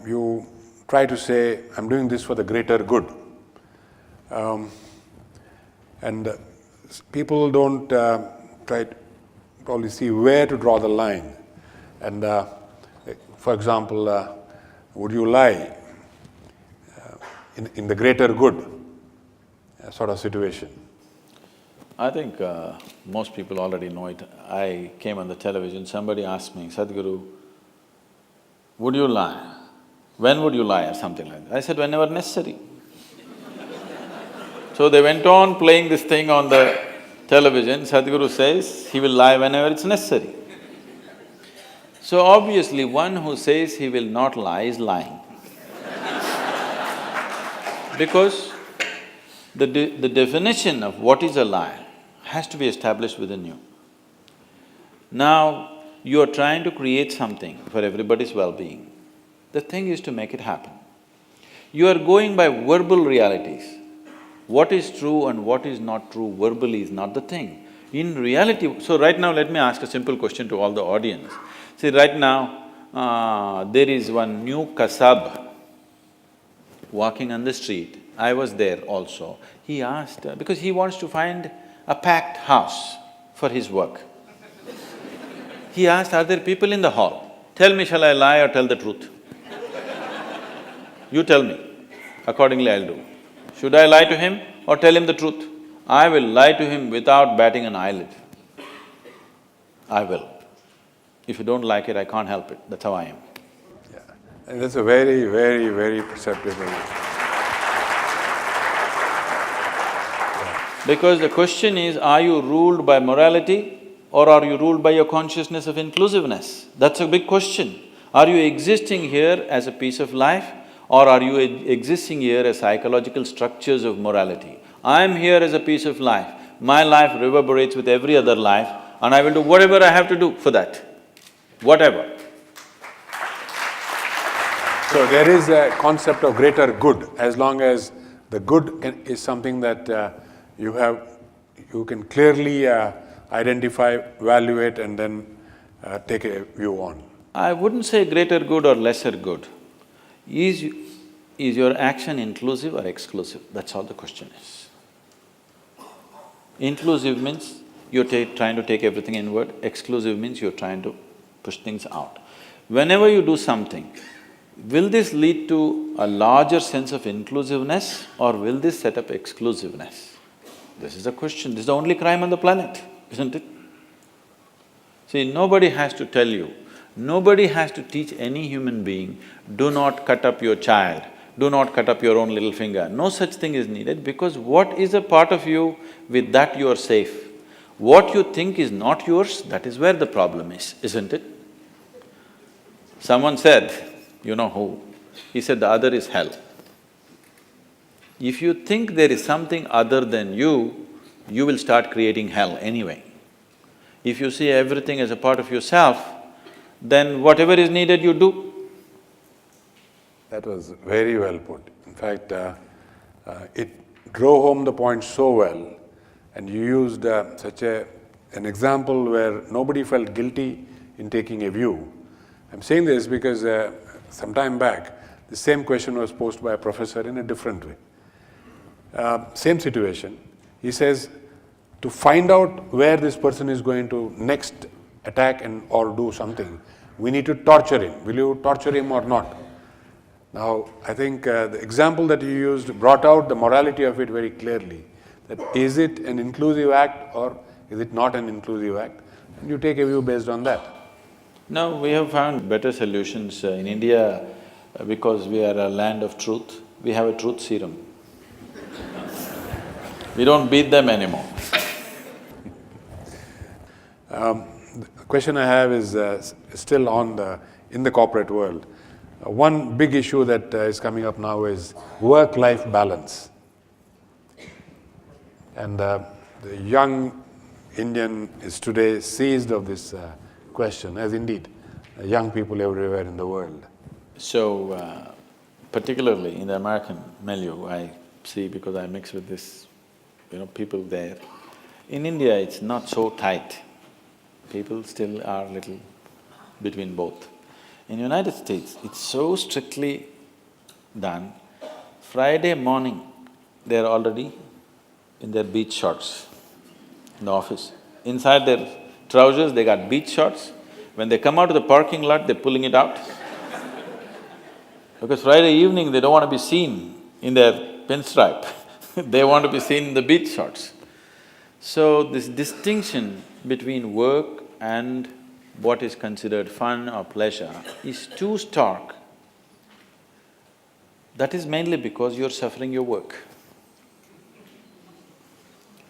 you try to say, I'm doing this for the greater good. People don't try to probably see where to draw the line. And for example, would you lie in the greater good sort of situation? I think most people already know it. I came on the television, somebody asked me, Sadhguru, would you lie? When would you lie or something like that? I said, whenever necessary. So they went on playing this thing on the television, Sadhguru says he will lie whenever it's necessary. So obviously one who says he will not lie is lying. Because the definition of what is a lie has to be established within you. Now, you are trying to create something for everybody's well-being. The thing is to make it happen. You are going by verbal realities. What is true and what is not true verbally is not the thing. In reality… so right now let me ask a simple question to all the audience. See, right now, there is one new kasab walking on the street. I was there also. He asked… because he wants to find a packed house for his work. He asked, are there people in the hall? Tell me, shall I lie or tell the truth? You tell me, accordingly I'll do. Should I lie to him or tell him the truth? I will lie to him without batting an eyelid. I will. If you don't like it, I can't help it, that's how I am. Yeah, and that's a very perceptible… Because the question is, are you ruled by morality or are you ruled by your consciousness of inclusiveness? That's a big question. Are you existing here as a piece of life, or are you existing here as psychological structures of morality? I'm here as a piece of life. My life reverberates with every other life, and I will do whatever I have to do for that, whatever. So there is a concept of greater good, as long as the good is something that you can clearly identify, evaluate, and then take a view on. I wouldn't say greater good or lesser good. Is your action inclusive or exclusive? That's all the question is. Inclusive means you're trying to take everything inward, exclusive means you're trying to push things out. Whenever you do something, will this lead to a larger sense of inclusiveness or will this set up exclusiveness? This is the question, this is the only crime on the planet, isn't it? See, nobody has to tell you, nobody has to teach any human being, do not cut up your child, do not cut up your own little finger. No such thing is needed, because what is a part of you, with that you are safe. What you think is not yours, that is where the problem is, isn't it? Someone said, you know who, he said the other is hell. If you think there is something other than you will start creating hell anyway. If you see everything as a part of yourself, then whatever is needed you do. That was very well put. In fact, it drove home the point so well, and you used such an example where nobody felt guilty in taking a view. I'm saying this because some time back, the same question was posed by a professor in a different way. Same situation. He says, to find out where this person is going to next attack or do something, we need to torture him. Will you torture him or not? Now, I think the example that you used brought out the morality of it very clearly. That is it an inclusive act or is it not an inclusive act? And you take a view based on that. No, we have found better solutions. In India, because we are a land of truth, we have a truth serum. We don't beat them anymore. The question I have is still in the corporate world. One big issue that is coming up now is work-life balance. And the young Indian is today seized of this question, as indeed young people everywhere in the world. So, particularly in the American milieu, I see, because I mix with this, people there. In India, it's not so tight. People still are little between both. In United States, it's so strictly done. Friday morning, they're already in their beach shorts in the office. Inside their trousers, they got beach shorts. When they come out of the parking lot, they're pulling it out. Because Friday evening, they don't want to be seen in their pinstripe. They want to be seen in the beach shorts. So this distinction between work and what is considered fun or pleasure is too stark. That is mainly because you're suffering your work.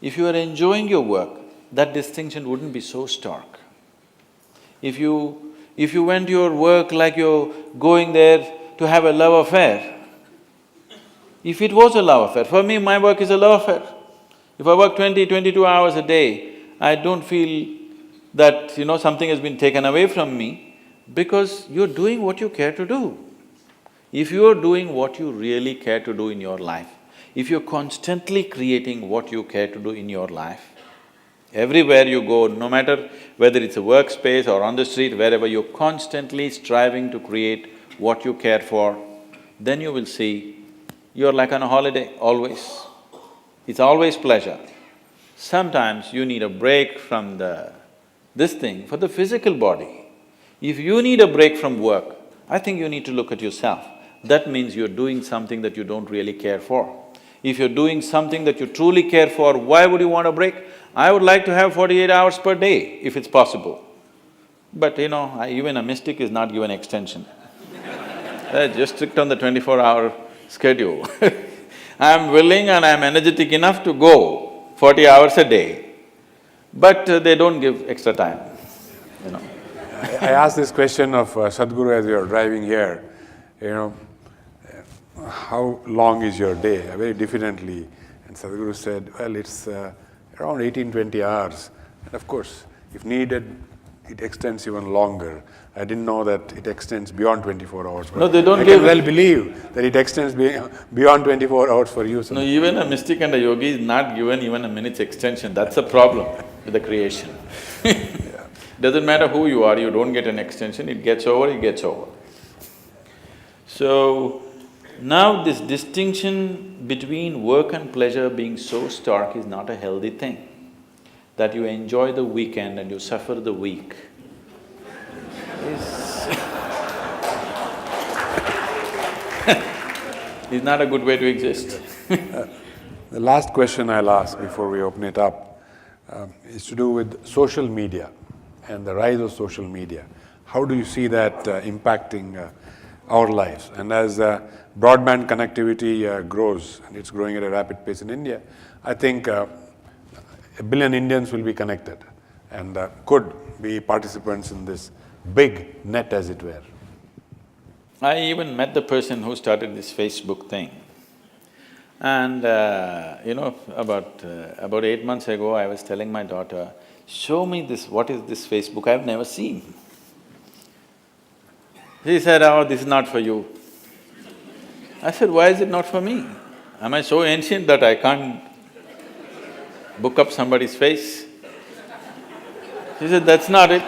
If you are enjoying your work, that distinction wouldn't be so stark. If you went to your work like you're going there to have a love affair, if it was a love affair, for me my work is a love affair. If I work 20, 22 hours a day, I don't feel that, something has been taken away from me, because you're doing what you care to do. If you're doing what you really care to do in your life, if you're constantly creating what you care to do in your life, everywhere you go, no matter whether it's a workspace or on the street, wherever you're constantly striving to create what you care for, then you will see you're like on a holiday, always. It's always pleasure. Sometimes you need a break from this thing for the physical body. If you need a break from work, I think you need to look at yourself. That means you're doing something that you don't really care for. If you're doing something that you truly care for, why would you want a break? I would like to have 48 hours per day, if it's possible. But even a mystic is not given extension. They're just strict on the 24-hour schedule. I'm willing and I'm energetic enough to go 40 hours a day. but they don't give extra time, you know. I asked this question of Sadhguru as we are driving here, how long is your day? Very diffidently. And Sadhguru said, well, it's around 18-20 hours. And of course, if needed, it extends even longer. I didn't know that it extends beyond 24 hours. No, they don't I give… can well believe that it extends beyond 24 hours for you. No, even a mystic and a yogi is not given even a minute's extension. That's a problem with the creation. Doesn't matter who you are, you don't get an extension, it gets over, it gets over. So, now this distinction between work and pleasure being so stark is not a healthy thing. That you enjoy the weekend and you suffer the week is not a good way to exist. The last question I'll ask before we open it up is to do with social media and the rise of social media. How do you see that impacting our lives? And as broadband connectivity grows, and it's growing at a rapid pace in India, I think 1 billion Indians will be connected and could be participants in this big net, as it were. I even met the person who started this Facebook thing. And about 8 months ago, I was telling my daughter, show me this, what is this Facebook, I've never seen. She said, oh, this is not for you. I said, why is it not for me? Am I so ancient that I can't book up somebody's face? She said, that's not it.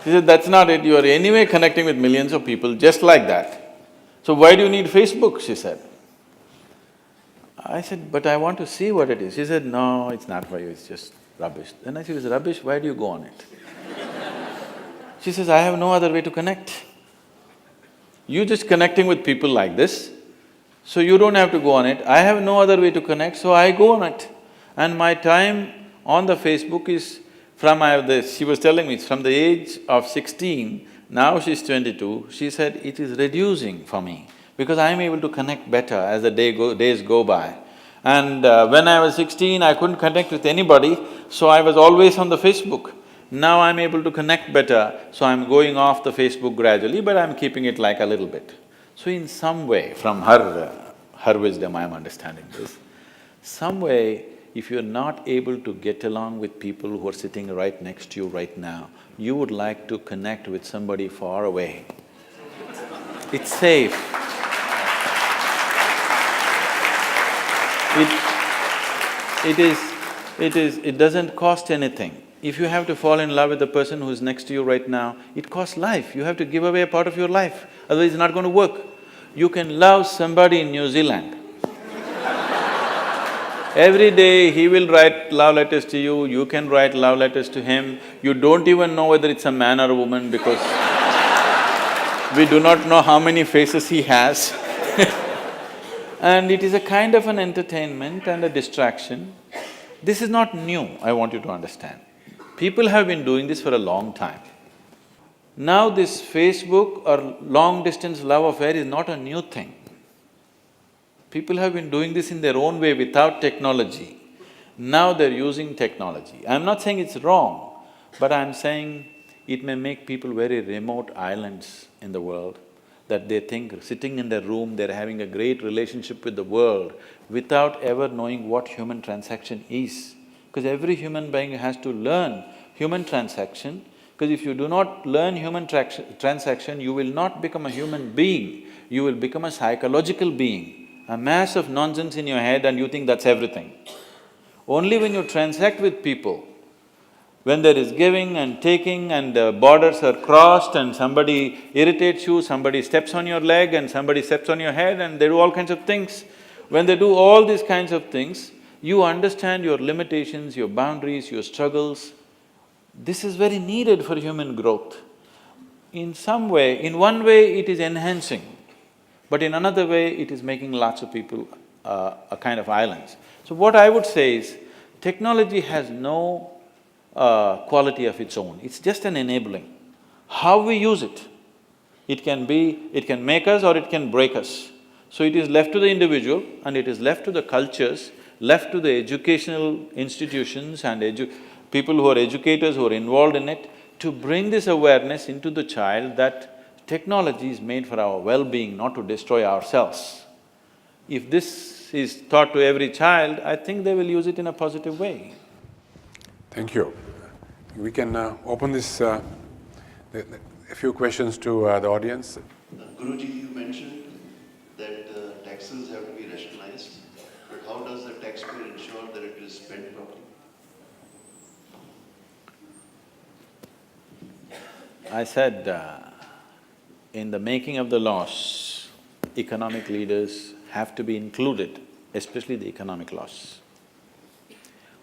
She said, that's not it, you are anyway connecting with millions of people just like that. So why do you need Facebook, she said. I said, but I want to see what it is. She said, no, it's not for you, it's just rubbish. Then I said, it's rubbish, why do you go on it? She says, I have no other way to connect. You just connecting with people like this, so you don't have to go on it. I have no other way to connect, so I go on it. And my time on the Facebook is she was telling me, from the age of 16, now she's 22, she said, it is reducing for me because I'm able to connect better as the days go by. And when I was 16, I couldn't connect with anybody, so I was always on the Facebook. Now I'm able to connect better, so I'm going off the Facebook gradually, but I'm keeping it like a little bit. So in some way, from her wisdom I'm understanding this, some way, if you're not able to get along with people who are sitting right next to you right now, you would like to connect with somebody far away. It's safe. It doesn't cost anything. If you have to fall in love with the person who's next to you right now, it costs life. You have to give away a part of your life, otherwise it's not going to work. You can love somebody in New Zealand. Every day he will write love letters to you, you can write love letters to him. You don't even know whether it's a man or a woman because we do not know how many faces he has. And it is a kind of an entertainment and a distraction. This is not new, I want you to understand. People have been doing this for a long time. Now this Facebook or long-distance love affair is not a new thing. People have been doing this in their own way without technology. Now they're using technology. I'm not saying it's wrong, but I'm saying it may make people very remote islands in the world, that they think sitting in their room, they're having a great relationship with the world without ever knowing what human transaction is. Because every human being has to learn human transaction, because if you do not learn human transaction, you will not become a human being, you will become a psychological being. A mass of nonsense in your head and you think that's everything. Only when you transact with people, when there is giving and taking and borders are crossed and somebody irritates you, somebody steps on your leg and somebody steps on your head and they do all kinds of things. When they do all these kinds of things, you understand your limitations, your boundaries, your struggles. This is very needed for human growth. In some way, in one way it is enhancing, but in another way it is making lots of people a kind of islands. So what I would say is, technology has no quality of its own, it's just an enabling. How we use it, it can make us or it can break us. So it is left to the individual and it is left to the cultures, left to the educational institutions and people who are educators who are involved in it to bring this awareness into the child that technology is made for our well-being, not to destroy ourselves. If this is taught to every child, I think they will use it in a positive way. Thank you. We can open this, a few questions to the audience. Guruji, you mentioned that taxes have to be rationalized, but how does the taxpayer ensure that it is spent properly? I said, in the making of the laws, economic leaders have to be included, especially the economic laws.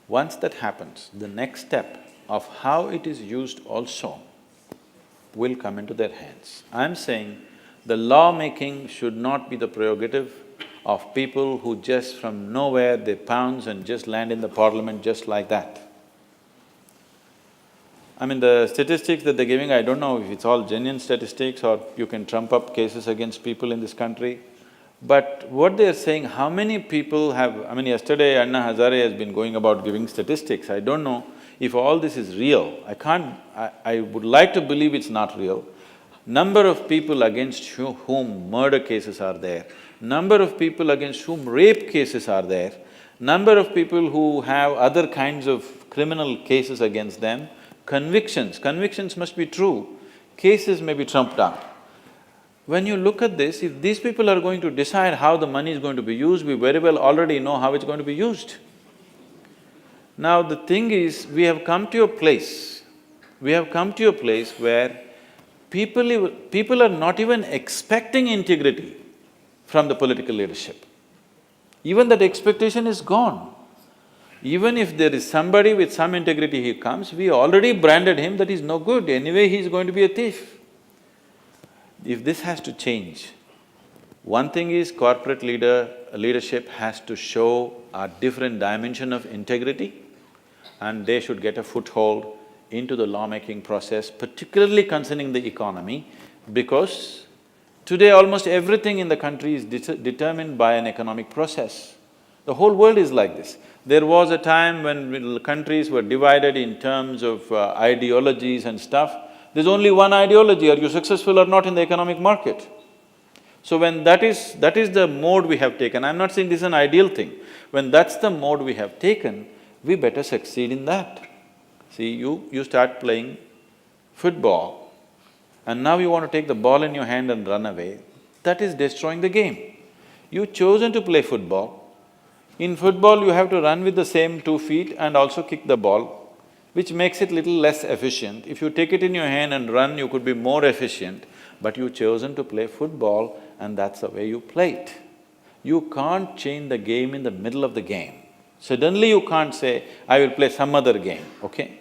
Once that happens, the next step of how it is used also will come into their hands. I'm saying the law-making should not be the prerogative of people who just from nowhere they pounce and just land in the parliament just like that. I mean, the statistics that they're giving, I don't know if it's all genuine statistics or you can trump up cases against people in this country. But what they're saying, how many people have… I mean, yesterday Anna Hazare has been going about giving statistics. I don't know if all this is real. I would like to believe it's not real. Number of people against whom murder cases are there, number of people against whom rape cases are there, number of people who have other kinds of criminal cases against them, convictions must be true, cases may be trumped up. When you look at this, if these people are going to decide how the money is going to be used, we very well already know how it's going to be used. Now the thing is, we have come to a place where people are not even expecting integrity from the political leadership. Even that expectation is gone. Even if there is somebody with some integrity he comes, we already branded him that he's no good, anyway he's going to be a thief. If this has to change, one thing is corporate leadership has to show a different dimension of integrity and they should get a foothold into the lawmaking process, particularly concerning the economy, because today almost everything in the country is determined by an economic process. The whole world is like this. There was a time when countries were divided in terms of ideologies and stuff. There's only one ideology, are you successful or not in the economic market? So when that is the mode we have taken, I'm not saying this is an ideal thing. When that's the mode we have taken, we better succeed in that. See, you start playing football and now you want to take the ball in your hand and run away, that is destroying the game. You've chosen to play football. In football, you have to run with the same 2 feet and also kick the ball, which makes it little less efficient. If you take it in your hand and run, you could be more efficient, but you've chosen to play football and that's the way you play it. You can't change the game in the middle of the game. Suddenly you can't say, I will play some other game, okay?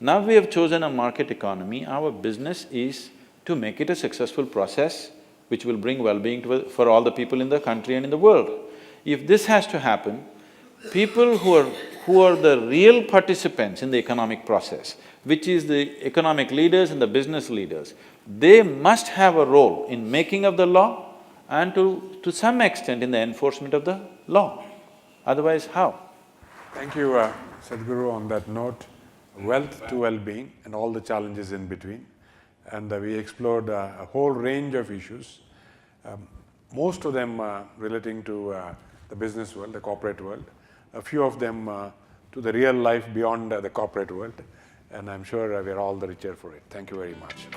Now we have chosen a market economy, our business is to make it a successful process which will bring well-being for all the people in the country and in the world. If this has to happen, people who are the real participants in the economic process, which is the economic leaders and the business leaders, they must have a role in making of the law and to some extent in the enforcement of the law. Otherwise, how? Thank you, Sadhguru, on that note. Wealth to well-being and all the challenges in between. And we explored a whole range of issues, most of them relating to the business world, the corporate world, a few of them to the real life beyond the corporate world, and I'm sure we are all the richer for it. Thank you very much.